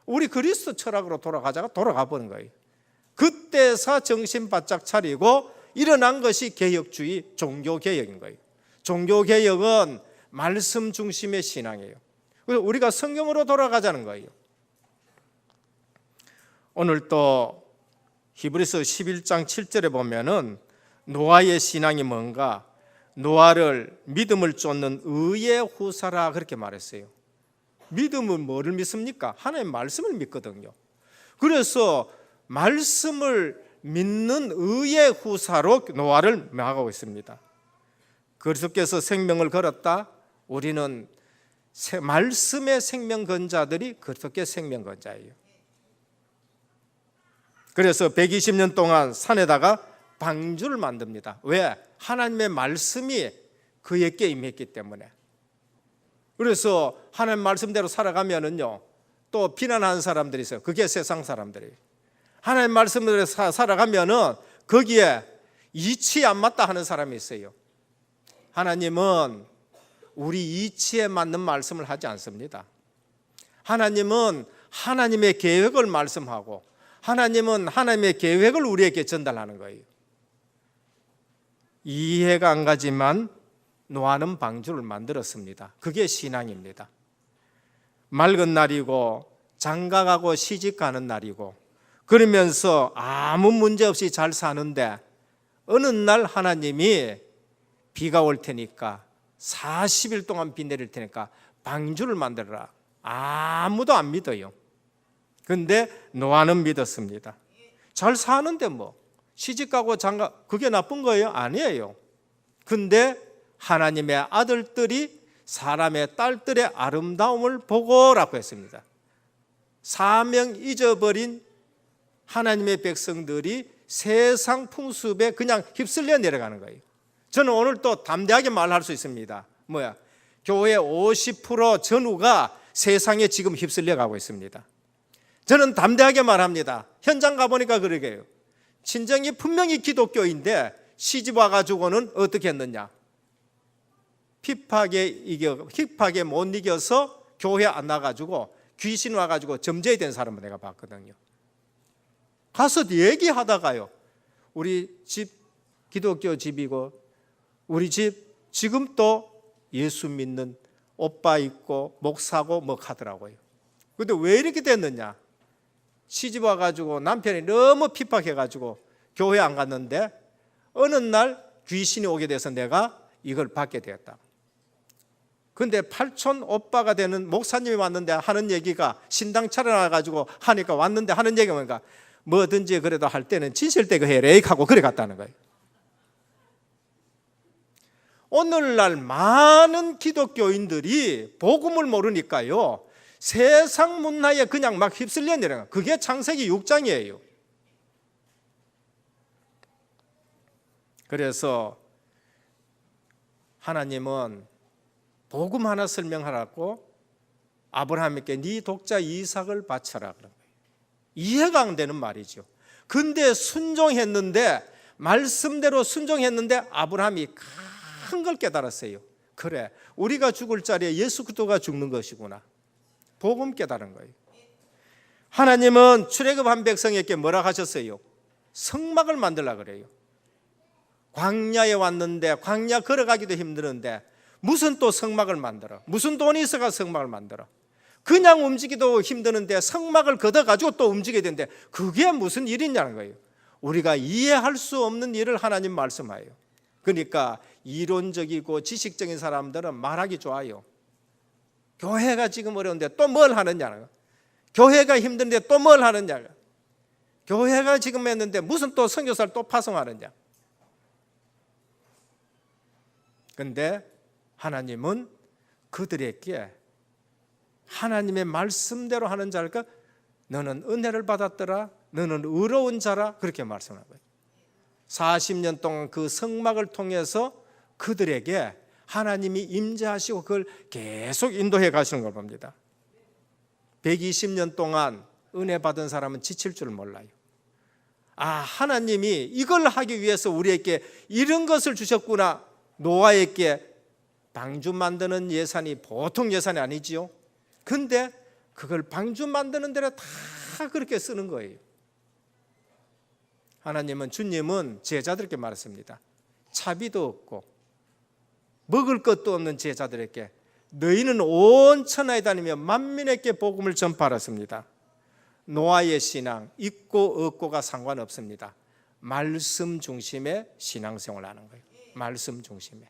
우리 그리스도 철학으로 돌아가자가 돌아가 버린 거예요. 그때서 정신 바짝 차리고 일어난 것이 개혁주의 종교개혁인 거예요. 종교개혁은 말씀 중심의 신앙이에요. 그래서 우리가 성경으로 돌아가자는 거예요. 오늘 또 히브리서 11장 7절에 보면은 노아의 신앙이 뭔가, 노아를 믿음을 쫓는 의의 후사라 그렇게 말했어요. 믿음은 뭐를 믿습니까? 하나님의 말씀을 믿거든요. 그래서 말씀을 믿는 의의 후사로 노아를 명하고 있습니다. 그리스도께서 생명을 걸었다. 우리는 말씀의 생명 건자들이 그리스도께 생명 건자예요. 그래서 120년 동안 산에다가 방주를 만듭니다. 왜? 하나님의 말씀이 그에게 임했기 때문에. 그래서 하나님 말씀대로 살아가면은요, 또 비난하는 사람들이 있어요. 그게 세상 사람들이에요. 하나님 말씀대로 살아가면은 거기에 이치에 안 맞다 하는 사람이 있어요. 하나님은 우리 이치에 맞는 말씀을 하지 않습니다. 하나님은 하나님의 계획을 말씀하고, 하나님은 하나님의 계획을 우리에게 전달하는 거예요. 이해가 안 가지만 노아는 방주를 만들었습니다. 그게 신앙입니다. 맑은 날이고 장가가고 시집가는 날이고 그러면서 아무 문제 없이 잘 사는데 어느 날 하나님이 비가 올 테니까 40일 동안 비 내릴 테니까 방주를 만들어라. 아무도 안 믿어요. 근데 노아는 믿었습니다. 잘 사는데 뭐 시집가고 장가, 그게 나쁜 거예요? 아니에요. 근데 하나님의 아들들이 사람의 딸들의 아름다움을 보고라고 했습니다. 사명 잊어버린 하나님의 백성들이 세상 풍습에 그냥 휩쓸려 내려가는 거예요. 저는 오늘 또 담대하게 말할 수 있습니다. 뭐야? 교회 50% 전후가 세상에 지금 휩쓸려 가고 있습니다. 저는 담대하게 말합니다. 현장 가보니까 그러게요. 친정이 분명히 기독교인데 시집 와가지고는 어떻게 했느냐? 힙하게 못 이겨서 교회 안 나가지고 귀신 와가지고 점제된 사람을 내가 봤거든요. 가서 얘기하다가요, 우리 집 기독교 집이고 우리 집 지금 또 예수 믿는 오빠 있고 목사고 뭐 하더라고요. 근데 왜 이렇게 됐느냐? 시집 와가지고 남편이 너무 핍박해가지고 교회 안 갔는데 어느 날 귀신이 오게 돼서 내가 이걸 받게 되었다. 근데 팔촌 오빠가 되는 목사님이 왔는데 하는 얘기가, 신당 차려놔가지고 하니까 왔는데 하는 얘기가 뭔가, 뭐든지 그래도 할 때는 진실되고 해래 하고 그래 갔다는 거예요. 오늘날 많은 기독교인들이 복음을 모르니까요, 세상 문화에 그냥 막 휩쓸려 내려가. 그게 창세기 6장이에요. 그래서 하나님은 복음 하나 설명하라고 아브라함에게 네 독자 이삭을 바쳐라 그런 거예요. 이해가 안 되는 말이죠. 근데 순종했는데, 말씀대로 순종했는데 아브라함이 큰 걸 깨달았어요. 그래, 우리가 죽을 자리에 예수 그리스도가 죽는 것이구나. 복음 깨달은 거예요. 하나님은 출애굽한 백성에게 뭐라 하셨어요? 성막을 만들라 그래요. 광야에 왔는데 광야 걸어가기도 힘드는데 무슨 또 성막을 만들어? 무슨 돈이 있어가 성막을 만들어? 그냥 움직이도 힘드는데 성막을 걷어가지고 또 움직여야 되는데 그게 무슨 일이냐는 거예요. 우리가 이해할 수 없는 일을 하나님 말씀하여요. 그러니까 이론적이고 지식적인 사람들은 말하기 좋아요. 교회가 지금 어려운데 또 뭘 하느냐? 교회가 힘든데 또 뭘 하느냐? 교회가 지금 했는데 무슨 또 선교사를 또 파송하느냐? 근데 하나님은 그들에게 하나님의 말씀대로 하는 자니까 너는 은혜를 받았더라, 너는 의로운 자라, 그렇게 말씀하는 거예요. 40년 동안 그 성막을 통해서 그들에게 하나님이 임재하시고 그걸 계속 인도해 가시는 걸 봅니다. 120년 동안 은혜 받은 사람은 지칠 줄 몰라요. 하나님이 이걸 하기 위해서 우리에게 이런 것을 주셨구나. 노아에게 방주 만드는 예산이 보통 예산이 아니지요. 근데 그걸 방주 만드는 데는 다 그렇게 쓰는 거예요. 하나님은, 주님은 제자들에게 말했습니다. 차비도 없고 먹을 것도 없는 제자들에게 너희는 온 천하에 다니며 만민에게 복음을 전파하였습니다. 노아의 신앙, 있고 없고가 상관없습니다. 말씀 중심의 신앙생활을 하는 거예요. 말씀 중심에.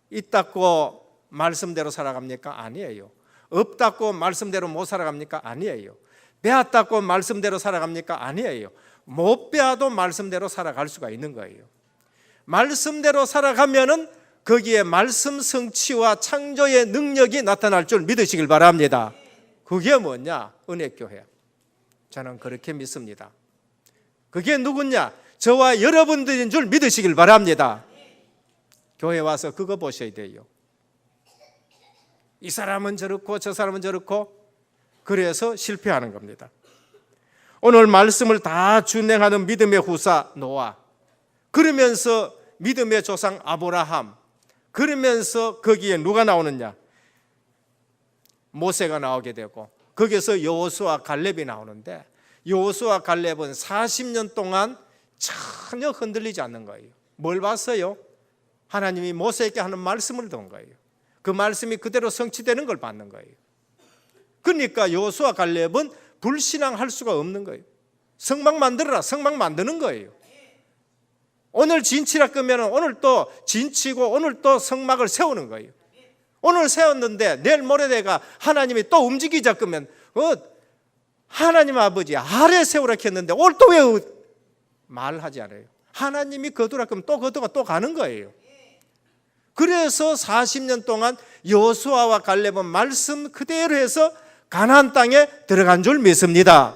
있다고 말씀대로 살아갑니까? 아니에요. 없다고 말씀대로 못 살아갑니까? 아니에요. 배웠다고 말씀대로 살아갑니까? 아니에요. 못 배워도 말씀대로 살아갈 수가 있는 거예요. 말씀대로 살아가면은 거기에 말씀 성취와 창조의 능력이 나타날 줄 믿으시길 바랍니다. 그게 뭐냐? 은혜교회. 저는 그렇게 믿습니다. 그게 누구냐? 저와 여러분들인 줄 믿으시길 바랍니다. 교회 와서 그거 보셔야 돼요. 이 사람은 저렇고 저 사람은 저렇고 그래서 실패하는 겁니다. 오늘 말씀을 다 준행하는 믿음의 후사 노아, 그러면서 믿음의 조상 아브라함, 그러면서 거기에 누가 나오느냐? 모세가 나오게 되고 거기에서 여호수아 갈렙이 나오는데 여호수아 갈렙은 40년 동안 전혀 흔들리지 않는 거예요. 뭘 봤어요? 하나님이 모세에게 하는 말씀을 본 거예요. 그 말씀이 그대로 성취되는 걸 받는 거예요. 그러니까 여호수아 갈렙은 불신앙할 수가 없는 거예요. 성막 만들어라, 성막 만드는 거예요. 오늘 진치라 끄면 오늘 또 진치고 오늘 또 성막을 세우는 거예요. 오늘 세웠는데 내일 모레내가 하나님이 또 움직이자 끄면 하나님 아버지 아래 세우라 했는데 오늘 또 왜 말하지 않아요? 하나님이 거두라 그러면 또 거두가 또 가는 거예요. 그래서 40년 동안 여호수아와 갈렙은 말씀 그대로 해서 가나안 땅에 들어간 줄 믿습니다.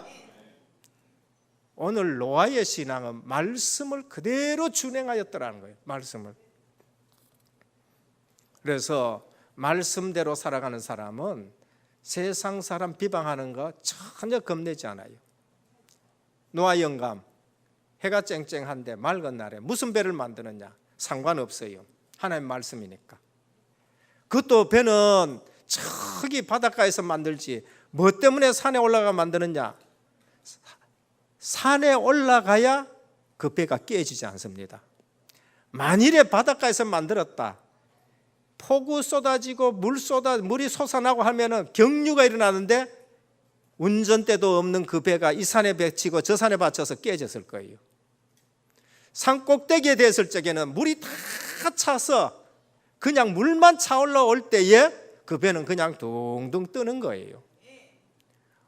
오늘 노아의 신앙은 말씀을 그대로 준행하였더라는 거예요. 말씀을. 그래서 말씀대로 살아가는 사람은 세상 사람 비방하는 거 전혀 겁내지 않아요. 노아 영감, 해가 쨍쨍한데 맑은 날에 무슨 배를 만드느냐? 상관없어요. 하나님 말씀이니까. 그것도 배는 저기 바닷가에서 만들지 뭐 때문에 산에 올라가 만드느냐? 산에 올라가야 그 배가 깨지지 않습니다. 만일에 바닷가에서 만들었다, 폭우 쏟아지고 물이 솟아나고 하면은 경류가 일어나는데 운전대도 없는 그 배가 이 산에 배치고 저 산에 받쳐서 깨졌을 거예요. 산 꼭대기에 됐을 적에는 물이 다 차서 그냥 물만 차올라올 때에 그 배는 그냥 둥둥 뜨는 거예요.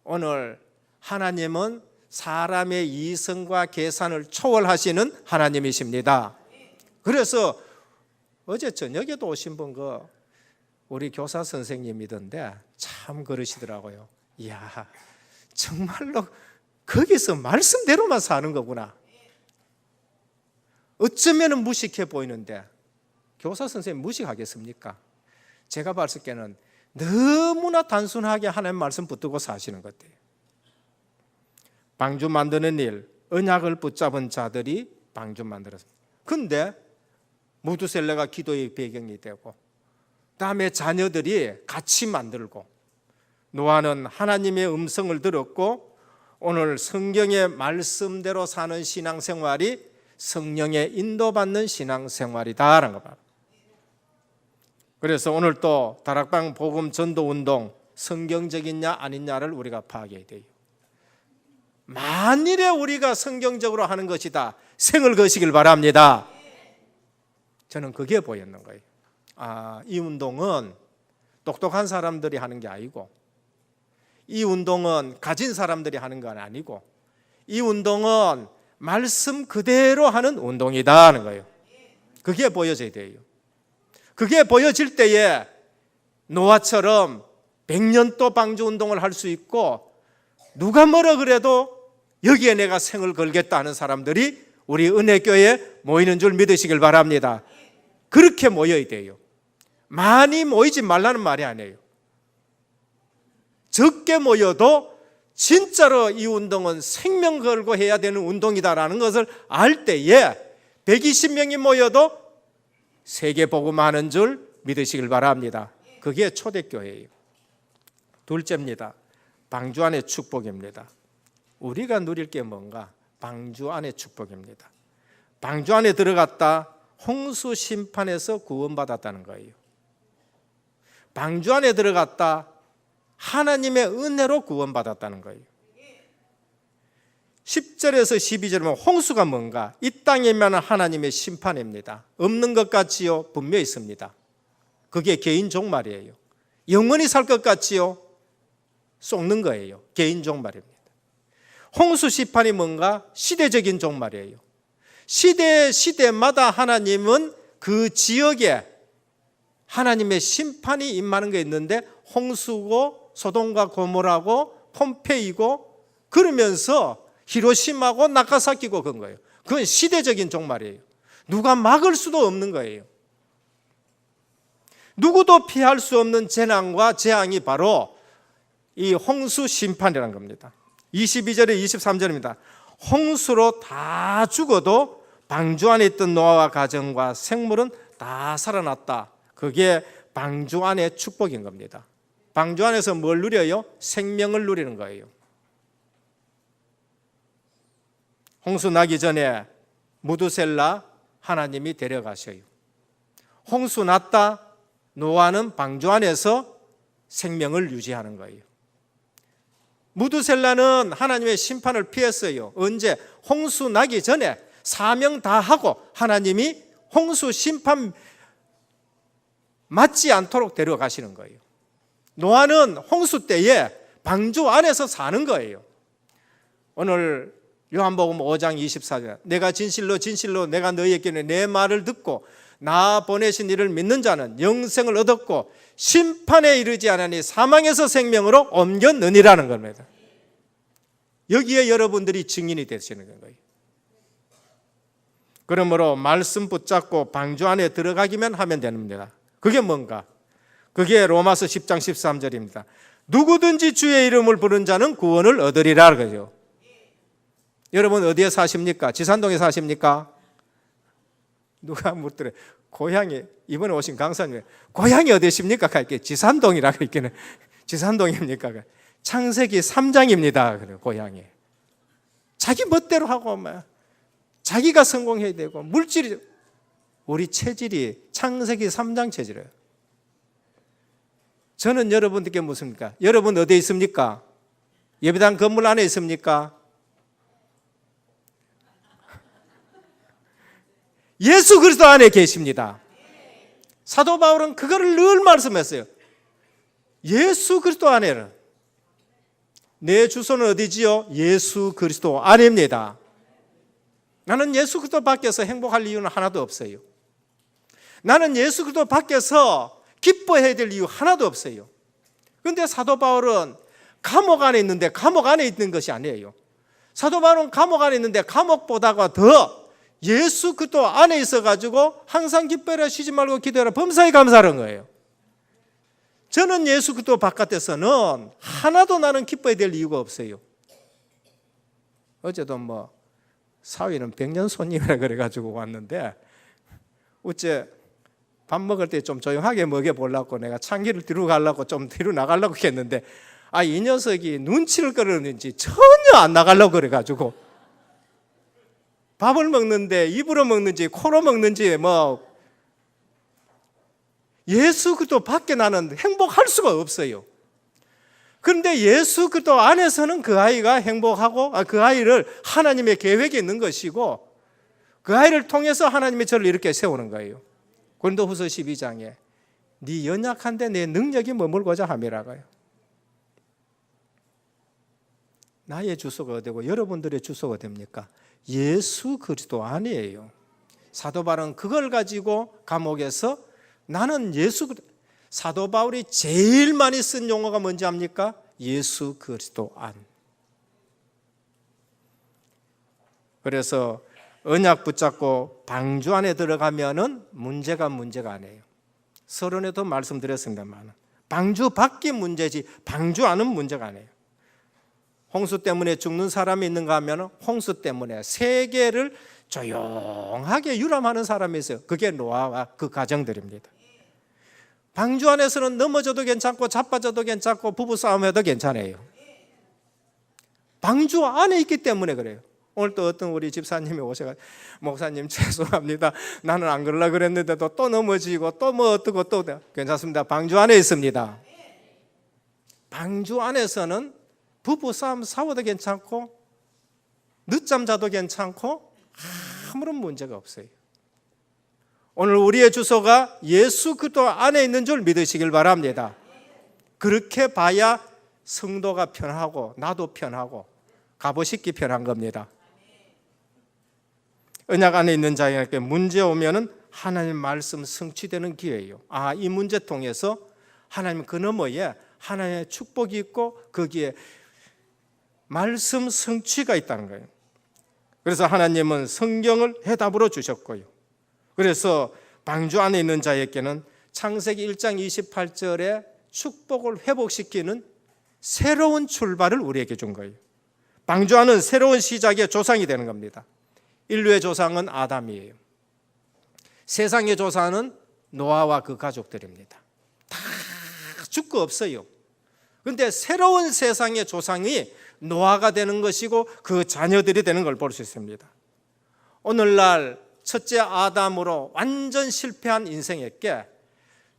오늘 하나님은 사람의 이성과 계산을 초월하시는 하나님이십니다. 그래서 어제 저녁에도 오신 분 우리 교사 선생님이던데 참 그러시더라고요. 이야, 정말로 거기서 말씀대로만 사는 거구나. 어쩌면 무식해 보이는데 교사 선생님 무식하겠습니까? 제가 봤을 때는 너무나 단순하게 하나님 말씀 붙들고 사시는 것 같아요. 방주 만드는 일, 언약을 붙잡은 자들이 방주 만들었습니다. 근데 무두셀레가 기도의 배경이 되고 다음에 자녀들이 같이 만들고 노아는 하나님의 음성을 들었고 오늘 성경의 말씀대로 사는 신앙생활이 성령의 인도받는 신앙생활이다라는 겁니다. 그래서 오늘 또 다락방 복음 전도 운동 성경적이냐 아니냐를 우리가 파악해야 돼요. 만일에 우리가 성경적으로 하는 것이다, 생을 거시길 바랍니다. 저는 그게 보였는 거예요. 이 운동은 똑똑한 사람들이 하는 게 아니고, 이 운동은 가진 사람들이 하는 건 아니고, 이 운동은 말씀 그대로 하는 운동이다 하는 거예요. 그게 보여져야 돼요. 그게 보여질 때에 노아처럼 100년도 방주 운동을 할 수 있고 누가 뭐라 그래도 여기에 내가 생을 걸겠다 하는 사람들이 우리 은혜교회에 모이는 줄 믿으시길 바랍니다. 그렇게 모여야 돼요. 많이 모이지 말라는 말이 아니에요. 적게 모여도 진짜로 이 운동은 생명 걸고 해야 되는 운동이다라는 것을 알 때에 120명이 모여도 세계 복음하는 줄 믿으시길 바랍니다. 그게 초대교회예요. 둘째입니다. 방주 안의 축복입니다. 우리가 누릴 게 뭔가? 방주 안의 축복입니다. 방주 안에 들어갔다 홍수 심판에서 구원받았다는 거예요. 방주 안에 들어갔다 하나님의 은혜로 구원받았다는 거예요. 10절에서 12절에 보면 홍수가 뭔가? 이 땅에 임하는 하나님의 심판입니다. 없는 것 같지요? 분명히 있습니다. 그게 개인 종말이에요. 영원히 살 것 같지요? 속는 거예요. 개인 종말입니다. 홍수 심판이 뭔가? 시대적인 종말이에요. 시대마다 하나님은 그 지역에 하나님의 심판이 임하는 게 있는데 홍수고 소돔과 고모라고 폼페이고 그러면서 히로시마고 나가사키고 그런 거예요. 그건 시대적인 종말이에요. 누가 막을 수도 없는 거예요. 누구도 피할 수 없는 재난과 재앙이 바로 이 홍수 심판이라는 겁니다. 22절에 23절입니다. 홍수로 다 죽어도 방주 안에 있던 노아와 가정과 생물은 다 살아났다. 그게 방주 안의 축복인 겁니다. 방주 안에서 뭘 누려요? 생명을 누리는 거예요. 홍수 나기 전에 무두셀라 하나님이 데려가셔요. 홍수 났다. 노아는 방주 안에서 생명을 유지하는 거예요. 무두셀라는 하나님의 심판을 피했어요. 언제? 홍수 나기 전에 사명 다 하고 하나님이 홍수 심판 맞지 않도록 데려가시는 거예요. 노아는 홍수 때에 방주 안에서 사는 거예요. 오늘 요한복음 5장 24절 내가 진실로 진실로 내가 너희에게 내 말을 듣고 나 보내신 이를 믿는 자는 영생을 얻었고 심판에 이르지 않으니 사망에서 생명으로 옮겼느니라는 겁니다. 여기에 여러분들이 증인이 되시는 거예요. 그러므로 말씀 붙잡고 방주 안에 들어가기만 하면 됩니다. 그게 뭔가? 그게 로마서 10장 13절입니다. 누구든지 주의 이름을 부른 자는 구원을 얻으리라 그러죠. 여러분 어디에 사십니까? 지산동에 사십니까? 누가 묻더래. 고향이 이번에 오신 강사님 고향이 어디십니까? 갈게 지산동이라고 있기는 지산동입니까? 창세기 3장입니다. 그래 고향이 자기 멋대로 하고 막 자기가 성공해야 되고 물질이 우리 체질이 창세기 3장 체질이에요. 저는 여러분들께 묻습니까? 여러분 어디에 있습니까? 예배당 건물 안에 있습니까? 예수 그리스도 안에 계십니다. 사도 바울은 그거를 늘 말씀했어요. 예수 그리스도 안에는 내 주소는 어디지요? 예수 그리스도 안입니다. 나는 예수 그리스도 밖에서 행복할 이유는 하나도 없어요. 나는 예수 그리스도 밖에서 기뻐해야 될 이유 하나도 없어요. 그런데 사도 바울은 감옥 안에 있는데 감옥 안에 있는 것이 아니에요. 사도 바울은 감옥 안에 있는데 감옥보다가 더 예수 그리스도 안에 있어가지고 항상 기뻐해라 쉬지 말고 기도해라 범사에 감사하는 거예요. 저는 예수 그리스도 바깥에서는 하나도 나는 기뻐해야 될 이유가 없어요. 어제도 뭐 사위는 100년 손님이라 그래가지고 왔는데 어째 밥 먹을 때 좀 조용하게 먹여보려고 내가 참기를 뒤로 가려고 좀 뒤로 나가려고 했는데 이 녀석이 눈치를 끌었는지 전혀 안 나가려고 그래가지고 밥을 먹는데 입으로 먹는지 코로 먹는지 뭐 예수 그리스도 밖에 나는 행복할 수가 없어요. 그런데 예수 그리스도 안에서는 그 아이가 행복하고 그 아이를 하나님의 계획에 있는 것이고 그 아이를 통해서 하나님이 저를 이렇게 세우는 거예요. 고린도후서 12장에 네 연약한데 내 능력이 머물고자 함이라고요. 나의 주소가 어디고 여러분들의 주소가 어디입니까? 예수 그리스도 안이에요. 사도 바울은 그걸 가지고 감옥에서 나는 사도 바울이 제일 많이 쓴 용어가 뭔지 압니까? 예수 그리스도 안. 그래서 언약 붙잡고 방주 안에 들어가면은 문제가 아니에요. 서론에도 말씀드렸습니다만 방주 밖이 문제지 방주 안은 문제가 아니에요. 홍수 때문에 죽는 사람이 있는가 하면 홍수 때문에 세계를 조용하게 유람하는 사람이 있어요. 그게 노아와 그 가정들입니다. 방주 안에서는 넘어져도 괜찮고 자빠져도 괜찮고 부부싸움해도 괜찮아요. 방주 안에 있기 때문에 그래요. 오늘 또 어떤 우리 집사님이 오셔가지고 목사님 죄송합니다. 나는 안 그러려고 그랬는데도 또 넘어지고 또 뭐 어떻고 또 괜찮습니다. 방주 안에 있습니다. 방주 안에서는 부부싸움 싸워도 괜찮고 늦잠 자도 괜찮고 아무런 문제가 없어요. 오늘 우리의 주소가 예수 그리스도 안에 있는 줄 믿으시길 바랍니다. 그렇게 봐야 성도가 편하고 나도 편하고 가보시기 편한 겁니다. 언약 안에 있는 자에게 문제 오면은 하나님 말씀 성취되는 기회예요. 이 문제 통해서 하나님 그 너머에 하나님의 축복이 있고 거기에 말씀 성취가 있다는 거예요. 그래서 하나님은 성경을 해답으로 주셨고요. 그래서 방주 안에 있는 자에게는 창세기 1장 28절에 축복을 회복시키는 새로운 출발을 우리에게 준 거예요. 방주 안은 새로운 시작의 조상이 되는 겁니다. 인류의 조상은 아담이에요. 세상의 조상은 노아와 그 가족들입니다. 다 죽고 없어요. 그런데 새로운 세상의 조상이 노아가 되는 것이고 그 자녀들이 되는 걸 볼 수 있습니다. 오늘날 첫째 아담으로 완전 실패한 인생에게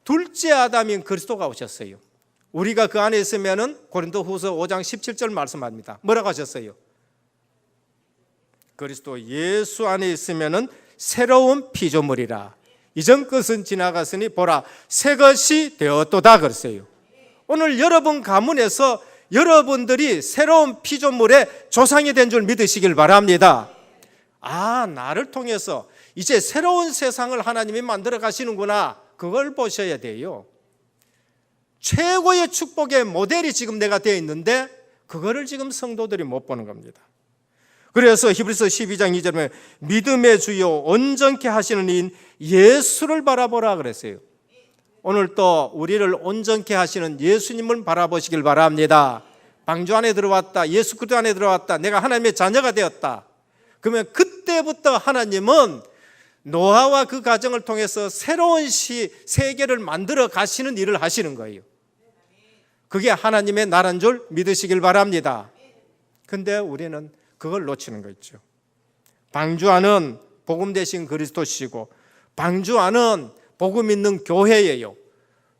둘째 아담인 그리스도가 오셨어요. 우리가 그 안에 있으면은 고린도후서 5장 17절 말씀합니다. 뭐라고 하셨어요? 그리스도 예수 안에 있으면은 새로운 피조물이라. 이전 것은 지나갔으니 보라 새 것이 되었도다 그랬어요. 오늘 여러분 가문에서 여러분들이 새로운 피조물의 조상이 된 줄 믿으시길 바랍니다. 아, 나를 통해서 이제 새로운 세상을 하나님이 만들어 가시는구나. 그걸 보셔야 돼요. 최고의 축복의 모델이 지금 내가 되어 있는데 그거를 지금 성도들이 못 보는 겁니다. 그래서 히브리서 12장 2절에 믿음의 주요 온전케 하시는 이인 예수를 바라보라 그랬어요. 오늘 또 우리를 온전케 하시는 예수님을 바라보시길 바랍니다. 방주 안에 들어왔다, 예수 그리스도 안에 들어왔다, 내가 하나님의 자녀가 되었다. 그러면 그때부터 하나님은 노아와 그 가정을 통해서 새로운 세계를 만들어 가시는 일을 하시는 거예요. 그게 하나님의 나라인 줄 믿으시길 바랍니다. 근데 우리는 그걸 놓치는 거 있죠. 방주 안은 복음 대신 그리스도시고 방주 안은 복음 있는 교회예요.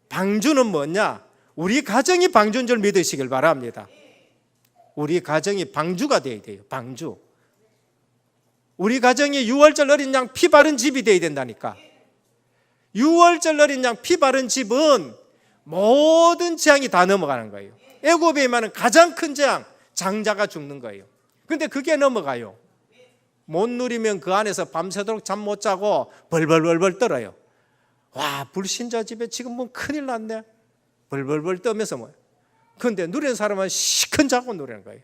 방주는 뭐냐? 우리 가정이 방주인 줄 믿으시길 바랍니다. 우리 가정이 방주가 되어야 돼요. 방주. 우리 가정이 6월절 어린 양 피 바른 집이 되어야 된다니까. 6월절 어린 양 피 바른 집은 모든 재앙이 다 넘어가는 거예요. 애굽에 임하는 가장 큰 재앙, 장자가 죽는 거예요. 근데 그게 넘어가요. 못 누리면 그 안에서 밤새도록 잠 못 자고 벌벌벌벌 떨어요. 와, 불신자 집에 지금 뭐 큰일 났네. 벌벌벌 떠면서 뭐예요. 그런데 누리는 사람은 시큰 자고 누리는 거예요.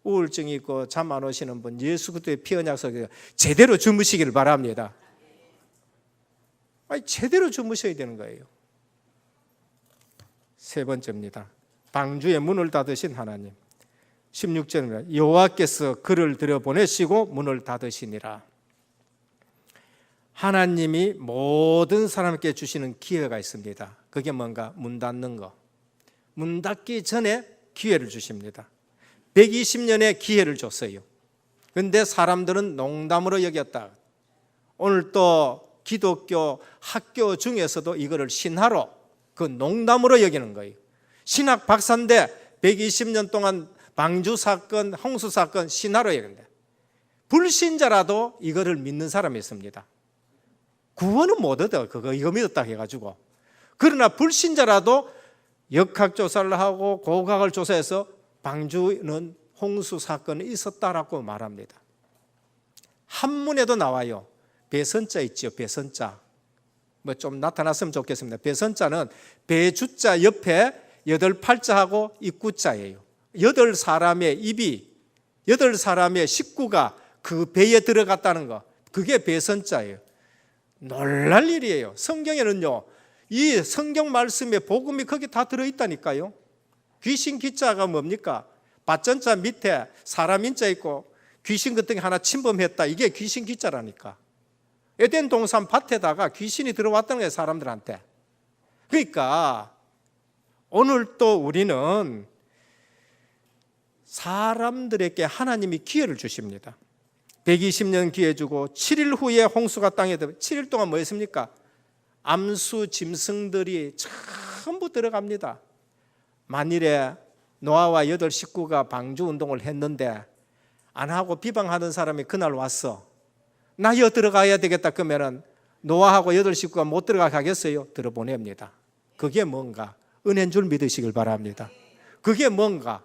우울증이 있고 잠 안 오시는 분 예수 그리스도의 피 언약 속에 제대로 주무시기를 바랍니다. 아니, 제대로 주무셔야 되는 거예요. 세 번째입니다. 방주의 문을 닫으신 하나님. 16절입니다. 여호와께서 그를 들여보내시고 문을 닫으시니라. 하나님이 모든 사람에게 주시는 기회가 있습니다. 그게 뭔가? 문 닫는 거. 문 닫기 전에 기회를 주십니다. 120년의 기회를 줬어요. 그런데 사람들은 농담으로 여겼다. 오늘 또 기독교 학교 중에서도 이거를 신화로, 그 농담으로 여기는 거예요. 신학 박사인데 120년 동안 방주 사건, 홍수 사건 신화로 여긴다. 불신자라도 이거를 믿는 사람이 있습니다. 구원은 못 얻어. 이거 믿었다 해가지고. 그러나 불신자라도 역학조사를 하고 고고학을 조사해서 방주는 홍수 사건이 있었다라고 말합니다. 한문에도 나와요. 배선자 있죠. 배선자. 뭐 좀 나타났으면 좋겠습니다. 배선자는 배주자 옆에 8팔자하고 입구자예요. 8사람의 입이, 8사람의 식구가 그 배에 들어갔다는 거. 그게 배선자예요. 놀랄 일이에요. 성경에는요, 이 성경 말씀에 복음이 거기 다 들어있다니까요. 귀신 기자가 뭡니까? 밭전자 밑에 사람 인자 있고 귀신 같은 게 하나 침범했다. 이게 귀신 기자라니까. 에덴 동산 밭에다가 귀신이 들어왔다는 거예요, 사람들한테. 그러니까 오늘 또 우리는 사람들에게 하나님이 기회를 주십니다. 120년 기회 주고 7일 후에 홍수가 땅에 들어. 7일 동안 뭐 했습니까? 암수 짐승들이 전부 들어갑니다. 만일에 노아와 8 식구가 방주 운동을 했는데 안 하고 비방하던 사람이 그날 왔어. 나 여기 들어가야 되겠다 그러면은 노아하고 8 식구가 못 들어가게 하겠어요? 들어보냅니다. 그게 뭔가? 은혜인 줄 믿으시길 바랍니다. 그게 뭔가?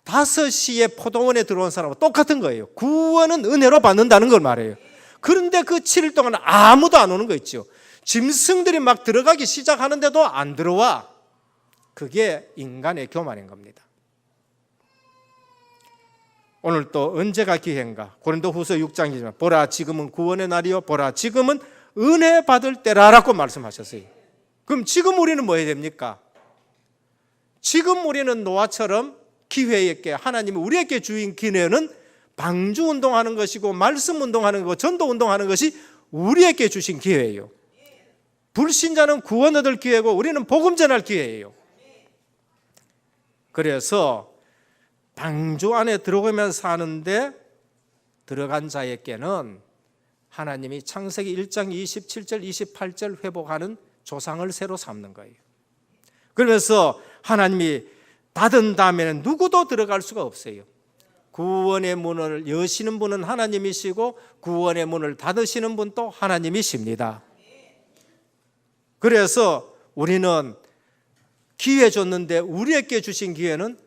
5시에 포도원에 들어온 사람과 똑같은 거예요. 구원은 은혜로 받는다는 걸 말해요. 그런데 그 7일 동안 아무도 안 오는 거 있죠. 짐승들이 막 들어가기 시작하는데도 안 들어와. 그게 인간의 교만인 겁니다. 오늘 또 언제가 기회인가? 고린도후서 6장이지만 보라 지금은 구원의 날이요 보라 지금은 은혜 받을 때라라고 말씀하셨어요. 그럼 지금 우리는 뭐 해야 됩니까? 지금 우리는 노아처럼 기회 있게 하나님이 우리에게 주인 기회는 방주 운동하는 것이고 말씀 운동하는 것, 전도 운동하는 것이 우리에게 주신 기회예요. 불신자는 구원 얻을 기회고 우리는 복음 전할 기회예요. 그래서 방주 안에 들어가면 사는데 들어간 자에게는 하나님이 창세기 1장 27절 28절 회복하는 조상을 새로 삼는 거예요. 그러면서 하나님이 닫은 다음에는 누구도 들어갈 수가 없어요. 구원의 문을 여시는 분은 하나님이시고 구원의 문을 닫으시는 분도 하나님이십니다. 그래서 우리는 기회 줬는데 우리에게 주신 기회는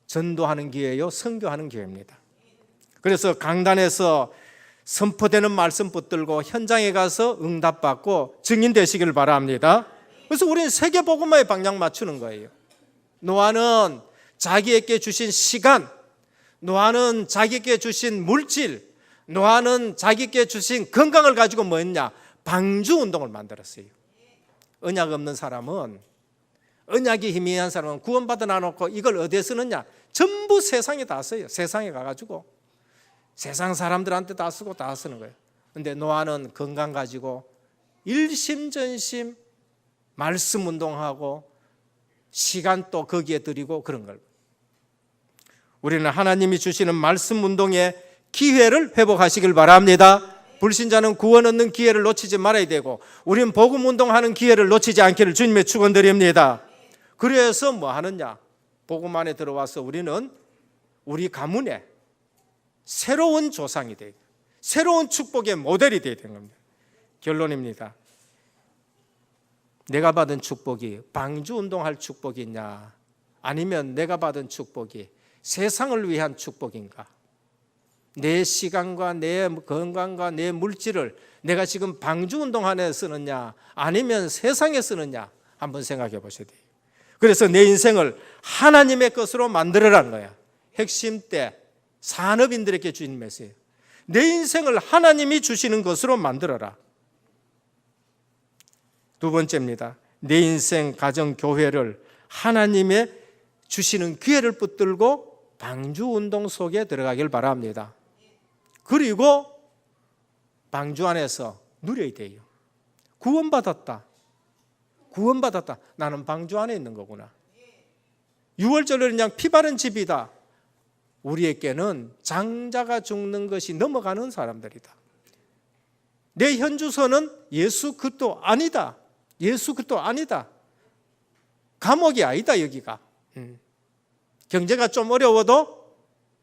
전도하는 기회요, 선교하는 기회입니다. 그래서 강단에서 선포되는 말씀 붙들고 현장에 가서 응답받고 증인되시기를 바랍니다. 그래서 우리는 세계복음화에 방향 맞추는 거예요. 노아는 자기에게 주신 시간, 노아는 자기에게 주신 물질, 노아는 자기에게 주신 건강을 가지고 뭐 했냐? 방주 운동을 만들었어요. 언약 없는 사람은, 언약이 희미한 사람은 구원받아 놔놓고 이걸 어디에 쓰느냐? 전부 세상에 다 써요. 세상에 가가지고 세상 사람들한테 다 쓰고 다 쓰는 거예요. 근데 노아는 건강 가지고 일심전심 말씀 운동하고 시간 또 거기에 드리고 그런 걸. 우리는 하나님이 주시는 말씀 운동의 기회를 회복하시길 바랍니다. 불신자는 구원 얻는 기회를 놓치지 말아야 되고 우리는 복음 운동하는 기회를 놓치지 않기를 주님의 축원드립니다. 그래서 뭐 하느냐? 복음 안에 들어와서 우리는 우리 가문에 새로운 조상이 되고 새로운 축복의 모델이 되어야 되는 겁니다. 결론입니다. 내가 받은 축복이 방주 운동할 축복이냐, 아니면 내가 받은 축복이 세상을 위한 축복인가? 내 시간과 내 건강과 내 물질을 내가 지금 방주 운동 안에 쓰느냐, 아니면 세상에 쓰느냐 한번 생각해 보셔야 돼요. 그래서 내 인생을 하나님의 것으로 만들어라는 거야. 핵심 때 산업인들에게 주신 메시지. 내 인생을 하나님이 주시는 것으로 만들어라. 두 번째입니다. 내 인생, 가정, 교회를 하나님의 주시는 기회를 붙들고 방주 운동 속에 들어가길 바랍니다. 그리고 방주 안에서 누려야 돼요. 구원받았다. 구원받았다. 나는 방주 안에 있는 거구나. 6월절은 그냥 피 바른 집이다. 우리에게는 장자가 죽는 것이 넘어가는 사람들이다. 내 현주소는 예수 그리스도 아니다. 예수 그리스도 아니다. 감옥이 아니다 여기가. 경제가 좀 어려워도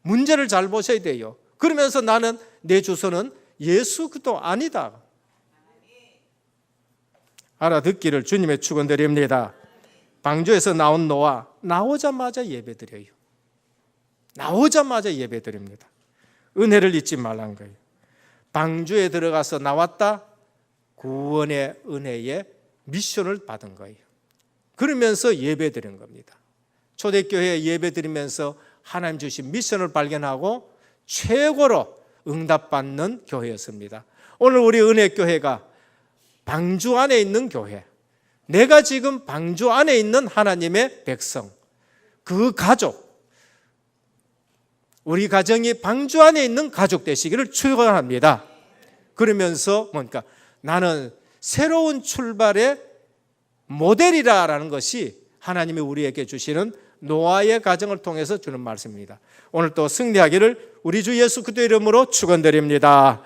문제를 잘 보셔야 돼요. 그러면서 나는 내 주소는 예수 그리스도 아니다. 알아듣기를 주님의 축원드립니다. 방주에서 나온 노아 나오자마자 예배드려요. 나오자마자 예배드립니다. 은혜를 잊지 말란 거예요. 방주에 들어가서 나왔다. 구원의 은혜의 미션을 받은 거예요. 그러면서 예배드린 겁니다. 초대교회에 예배드리면서 하나님 주신 미션을 발견하고 최고로 응답받는 교회였습니다. 오늘 우리 은혜교회가 방주 안에 있는 교회, 내가 지금 방주 안에 있는 하나님의 백성, 그 가족, 우리 가정이 방주 안에 있는 가족 되시기를 축원합니다. 그러면서 뭡니까? 나는 새로운 출발의 모델이라는 것이 하나님이 우리에게 주시는 노아의 가정을 통해서 주는 말씀입니다. 오늘 또 승리하기를 우리 주 예수 그리스도 이름으로 축원드립니다.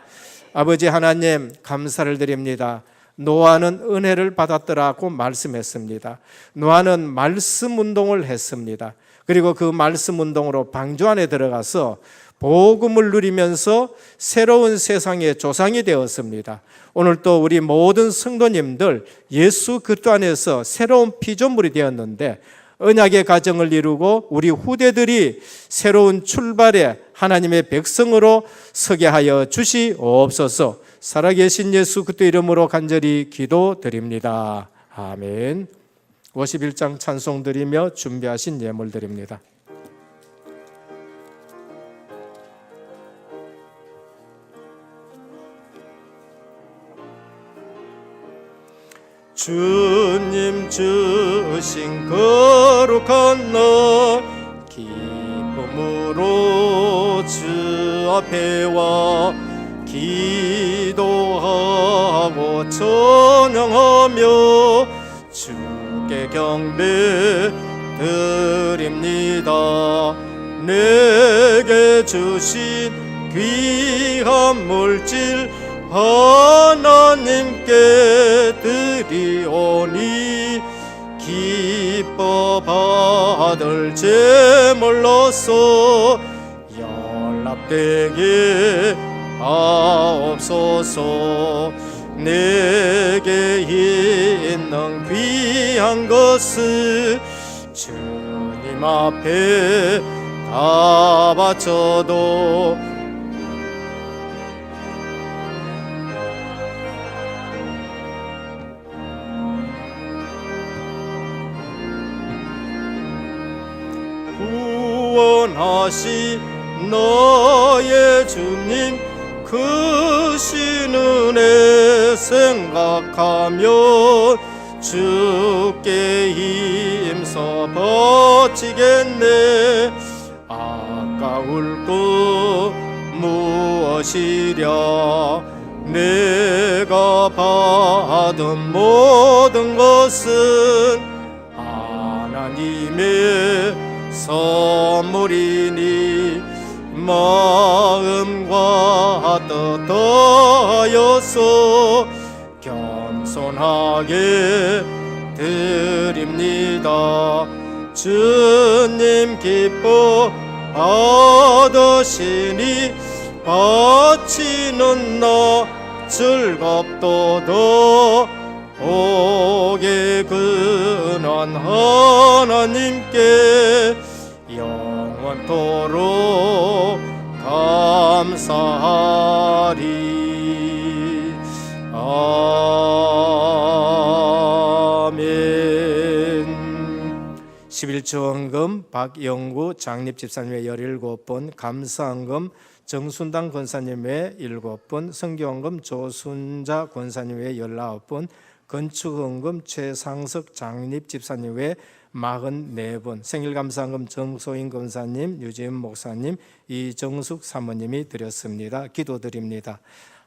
아버지 하나님 감사를 드립니다. 노아는 은혜를 받았더라고 말씀했습니다. 노아는 말씀 운동을 했습니다. 그리고 그 말씀 운동으로 방주 안에 들어가서 복음을 누리면서 새로운 세상의 조상이 되었습니다. 오늘 또 우리 모든 성도님들 예수 그리스도 안에서 새로운 피조물이 되었는데 언약의 가정을 이루고 우리 후대들이 새로운 출발에 하나님의 백성으로 서게 하여 주시옵소서. 살아계신 예수 그리스도 이름으로 간절히 기도드립니다. 아멘. 51장 찬송 드리며 준비하신 예물 드립니다. 주님 주신 거룩한 날 기쁨으로 주 앞에 와 기도하고 찬양하며 주께 경배 드립니다. 내게 주신 귀한 물질 하나님께 드리오니 기뻐 받을 제물로서 연락되게 하옵소서. 내게 있는 귀한 것을 주님 앞에 다 바쳐도 구원하시 너의 주님 크신 은혜 생각하며 주께 힘써 버티겠네. 아까울 것 무엇이랴. 내가 받은 모든 것은 하나님의 선물이니 마음과 뜻 더하여서 겸손하게 드립니다. 주님 기뻐 받으시니 바치는 나 즐겁도다. 복의 근원 하나님께 영원토록 감사하리. 아멘. 11조헌금 박영구 장립집사님의 17번, 감사헌금 정순당 권사님의 7번, 성교헌금 조순자 권사님의 19번, 건축헌금 최상석 장립집사님의 44번, 생일감사헌금 정소인 권사님, 유지은 목사님, 이정숙 사모님이 드렸습니다. 기도드립니다.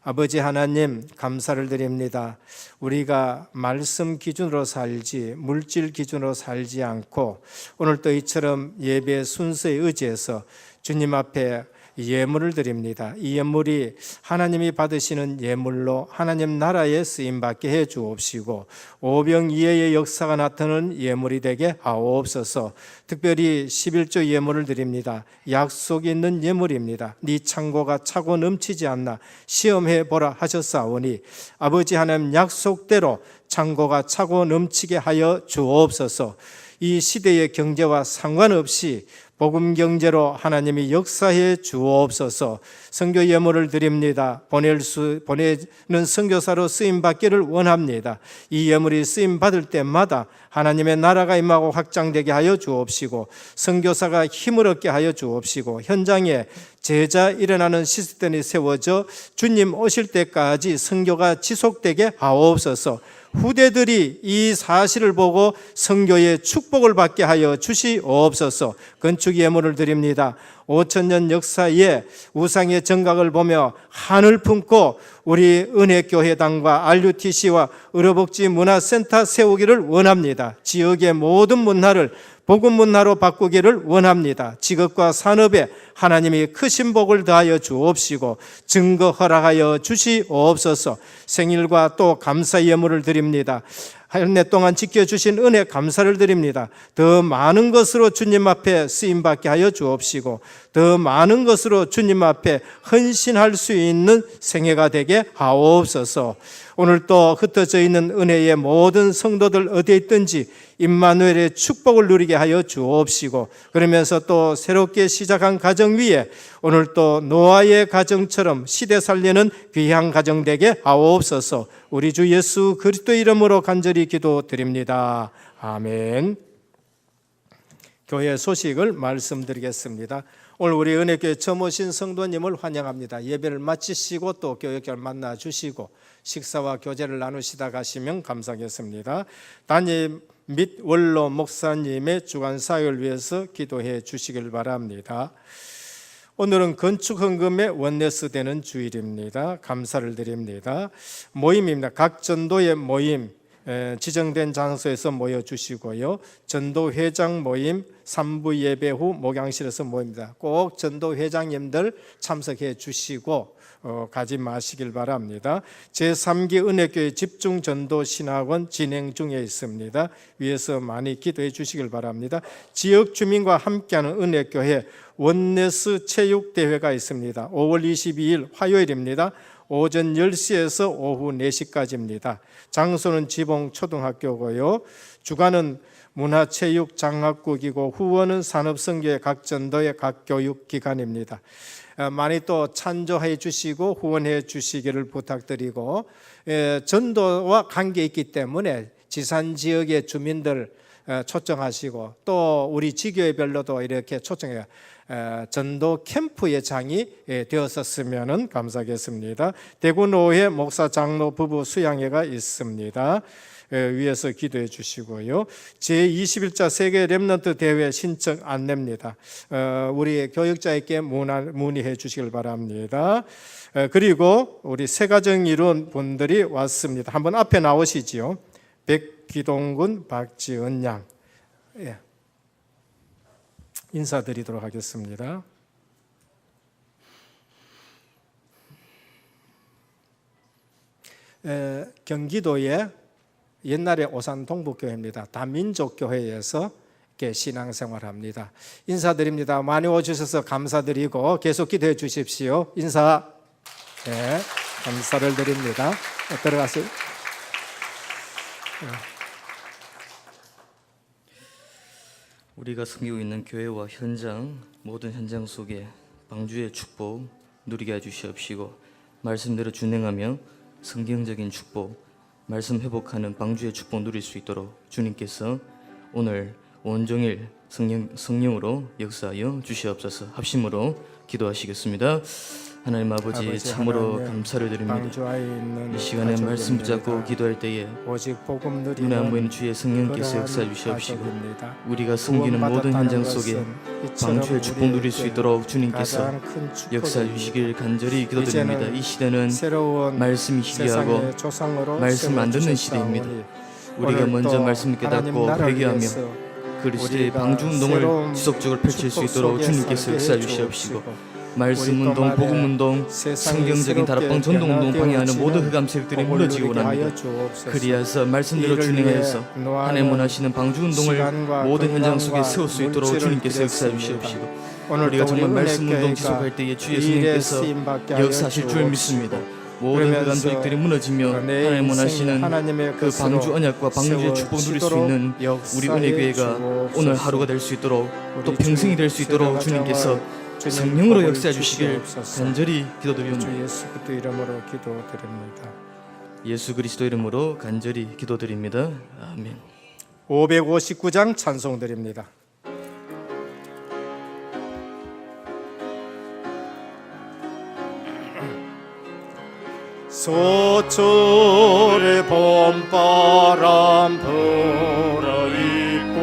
아버지 하나님, 감사를 드립니다. 우리가 말씀 기준으로 살지 물질 기준으로 살지 않고 오늘도 이처럼 예배 순서에 의지해서 주님 앞에 예물을 드립니다. 이 예물이 하나님이 받으시는 예물로 하나님 나라에 쓰임받게 해 주옵시고 오병이어의 역사가 나타나는 예물이 되게 하옵소서. 특별히 11조 예물을 드립니다. 약속이 있는 예물입니다. 네 창고가 차고 넘치지 않나 시험해 보라 하셨사오니 아버지 하나님 약속대로 창고가 차고 넘치게 하여 주옵소서. 이 시대의 경제와 상관없이 복음 경제로 하나님이 역사해 주옵소서. 선교 예물을 드립니다. 보내는 선교사로 쓰임 받기를 원합니다. 이 예물이 쓰임 받을 때마다 하나님의 나라가 임하고 확장되게 하여 주옵시고 선교사가 힘을 얻게 하여 주옵시고 현장에 제자 일어나는 시스템이 세워져 주님 오실 때까지 선교가 지속되게 하옵소서. 후대들이 이 사실을 보고 선교의 축복을 받게 하여 주시옵소서. 건축 예물을 드립니다. 5000년 역사의 우상의 정각을 보며 한을 품고 우리 은혜교회당과 RUTC와 의료복지 문화센터 세우기를 원합니다. 지역의 모든 문화를 복음 문화로 바꾸기를 원합니다. 직업과 산업에 하나님이 크신 복을 더하여 주옵시고 증거 허락하여 주시옵소서. 생일과 또 감사 예물을 드립니다. 한 해 동안 지켜주신 은혜 감사를 드립니다. 더 많은 것으로 주님 앞에 쓰임받게 하여 주옵시고 더 많은 것으로 주님 앞에 헌신할 수 있는 생애가 되게 하옵소서. 오늘 또 흩어져 있는 은혜의 모든 성도들 어디에 있든지 임마누엘의 축복을 누리게 하여 주옵시고 그러면서 또 새롭게 시작한 가정 위에 오늘 또 노아의 가정처럼 시대 살리는 귀한 가정 되게 하옵소서. 우리 주 예수 그리스도 이름으로 간절히 기도드립니다. 아멘. 교회 소식을 말씀드리겠습니다. 오늘 우리 은혜교회 처음 오신 성도님을 환영합니다. 예배를 마치시고 또 교육을 만나 주시고 식사와 교제를 나누시다 가시면 감사하겠습니다. 담임 및 원로 목사님의 주간 사역을 위해서 기도해 주시길 바랍니다. 오늘은 건축 헌금의 원네스 되는 주일입니다. 감사를 드립니다. 모임입니다. 각 전도의 모임 지정된 장소에서 모여 주시고요. 전도회장 모임 3부 예배 후 목양실에서 모입니다. 꼭 전도회장님들 참석해 주시고 가지 마시길 바랍니다. 제3기 은혜교회 집중전도신학원 진행 중에 있습니다. 위에서 많이 기도해 주시길 바랍니다. 지역 주민과 함께하는 은혜교회 원네스 체육대회가 있습니다. 5월 22일 화요일입니다. 오전 10시에서 오후 4시까지입니다. 장소는 지봉초등학교고요. 주관은 문화체육장학국이고 후원은 산업선교회 각 전도의 각 교육기관입니다. 많이 또 찬조해 주시고 후원해 주시기를 부탁드리고, 전도와 관계 있기 때문에 지산 지역의 주민들 초청하시고 또 우리 지교회별로도 이렇게 초청해요. 전도 캠프 예장이 되었었으면 감사하겠습니다. 대구노회 목사 장로 부부 수양회가 있습니다. 위에서 기도해 주시고요. 제21차 세계 렘넌트 대회 신청 안내입니다. 우리 교육자에게 문의해 주시길 바랍니다. 그리고 우리 새가정 이룬 분들이 왔습니다. 한번 앞에 나오시지요. 백기동군 박지은 양. 인사드리도록 하겠습니다. 경기도의 옛날에 오산 동북교회입니다. 다민족교회에서 이렇게 신앙생활합니다. 인사드립니다. 많이 오셔서 감사드리고 계속 기도해 주십시오. 인사. 네, 감사를 드립니다. 들어가세요. 우리가 섬기고 있는 교회와 현장, 모든 현장 속에 방주의 축복 누리게 해주시옵시고, 말씀대로 준행하며 성경적인 축복, 말씀 회복하는 방주의 축복 누릴 수 있도록 주님께서 오늘 온종일 성령으로 역사하여 주시옵소서. 합심으로 기도하시겠습니다. 하나님 아버지, 참으로 하나님, 감사를 드립니다. 이 시간에 가족입니다. 말씀 붙잡고 기도할 때에 오직 복음 누리는 눈에 안 보이는 주의 성령께서 그러한 역사해 주시옵시고, 가족입니다. 우리가 섬기는 모든 현장 속에 방주의 축복 누릴 수 있도록 주님께서 역사해 주시길 간절히 기도드립니다. 이 시대는 말씀이 희귀하고 말씀 안 듣는 시대입니다. 우리가 먼저 말씀을 깨닫고 회개하며 그리스도의 방주운동을 지속적으로 펼칠 수 있도록 주님께서 역사해 주시옵시고, 말씀운동, 복음운동, 성경적인 다락방 전도운동 방해하는 모든 흑암 세력들이 무너지기 원합니다. 그리하여서 말씀대로 준행하여서 하나님 원하시는 방주운동을 모든 현장 속에 세울 수 있도록 주님께서 역사해 주시옵시고, 우리가 정말 말씀운동 지속할 때에 주의 성령께서 역사하실 줄 믿습니다. 모든 흑암 조직들이 무너지며 하나님 원하시는 그 방주 언약과 방주의 축복 누릴 수 있는 우리 은혜교회가 오늘 하루가 될 수 있도록 또 평생이 될 수 있도록 주님께서 성령으로 역사해 주시길 간절히 기도드립니다. 예수 그리스도 이름으로 기도드립니다. 예수 그리스도 이름으로 간절히 기도드립니다. 아멘. 559장 찬송드립니다. 소철의 봄바람 불어있고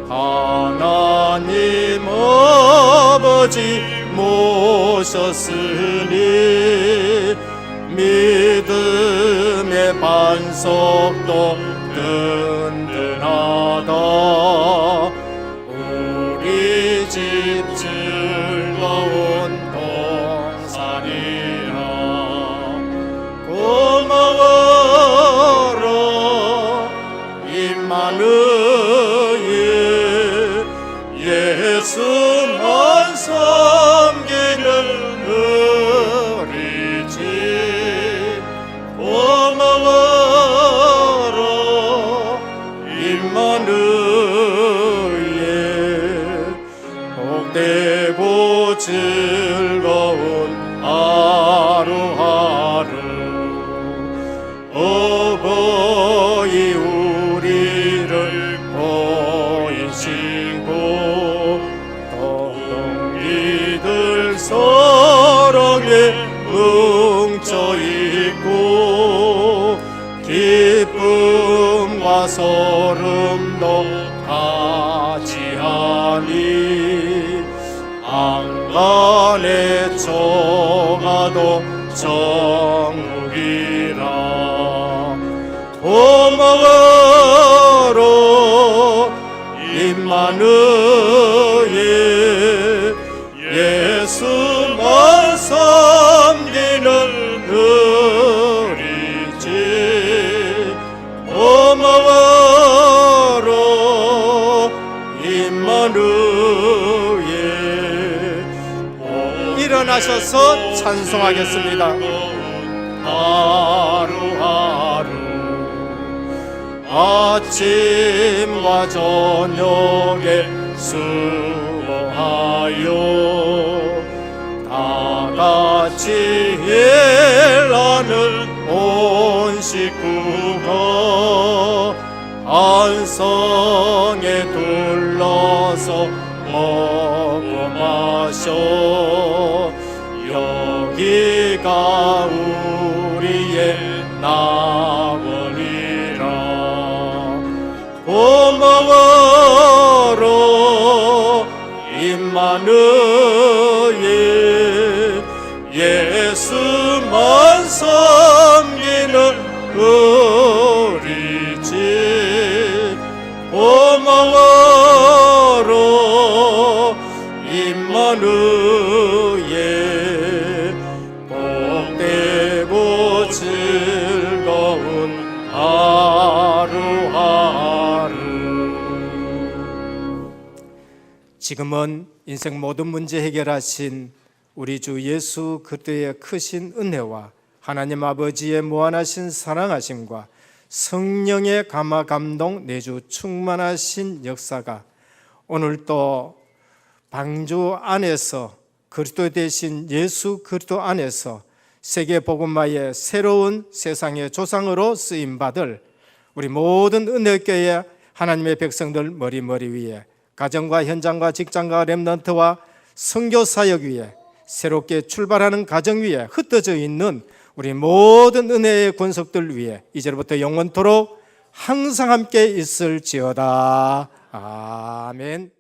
하나님 아버지 모셨으니 믿음의 반석도 든든하다. 우리 집 즐거운 동산이라 고마워라 임마누엘 예수만 섬기는 우리 집 고마워라 임마누엘 복되고 즐거운 하루하루 어버이 우리 한간의 초가도 정국이라. 고마워로 임마누엘 예수만 섬기는 우리지. 고마워로 임마누엘. 일어나셔서 찬송하겠습니다. 하루하루 아침과 저녁에 수고하여 다같이 일하는 온 식구가 안성에 둘러서 먹고 마셔. 여기가 우리의 낙원이라. 고마워로 임마누엘 예수만 섬기는 우리지. 고마워로 임마누엘 복되고 즐거운 하루하루. 지금은 인생 모든 문제 해결하신 우리 주 예수 그리스도의 크신 은혜와 하나님 아버지의 무한하신 사랑하심과 성령의 감화 감동 내주 충만하신 역사가 오늘 또 방주 안에서 그리스도 대신 예수 그리스도 안에서 세계 복음화의 새로운 세상의 조상으로 쓰임 받을 우리 모든 은혜교회 하나님의 백성들 머리 위에, 가정과 현장과 직장과 렘넌트와 선교 사역 위에, 새롭게 출발하는 가정 위에 흩어져 있는 우리 모든 은혜의 권속들 위에 이제부터 영원토록 항상 함께 있을지어다. 아멘.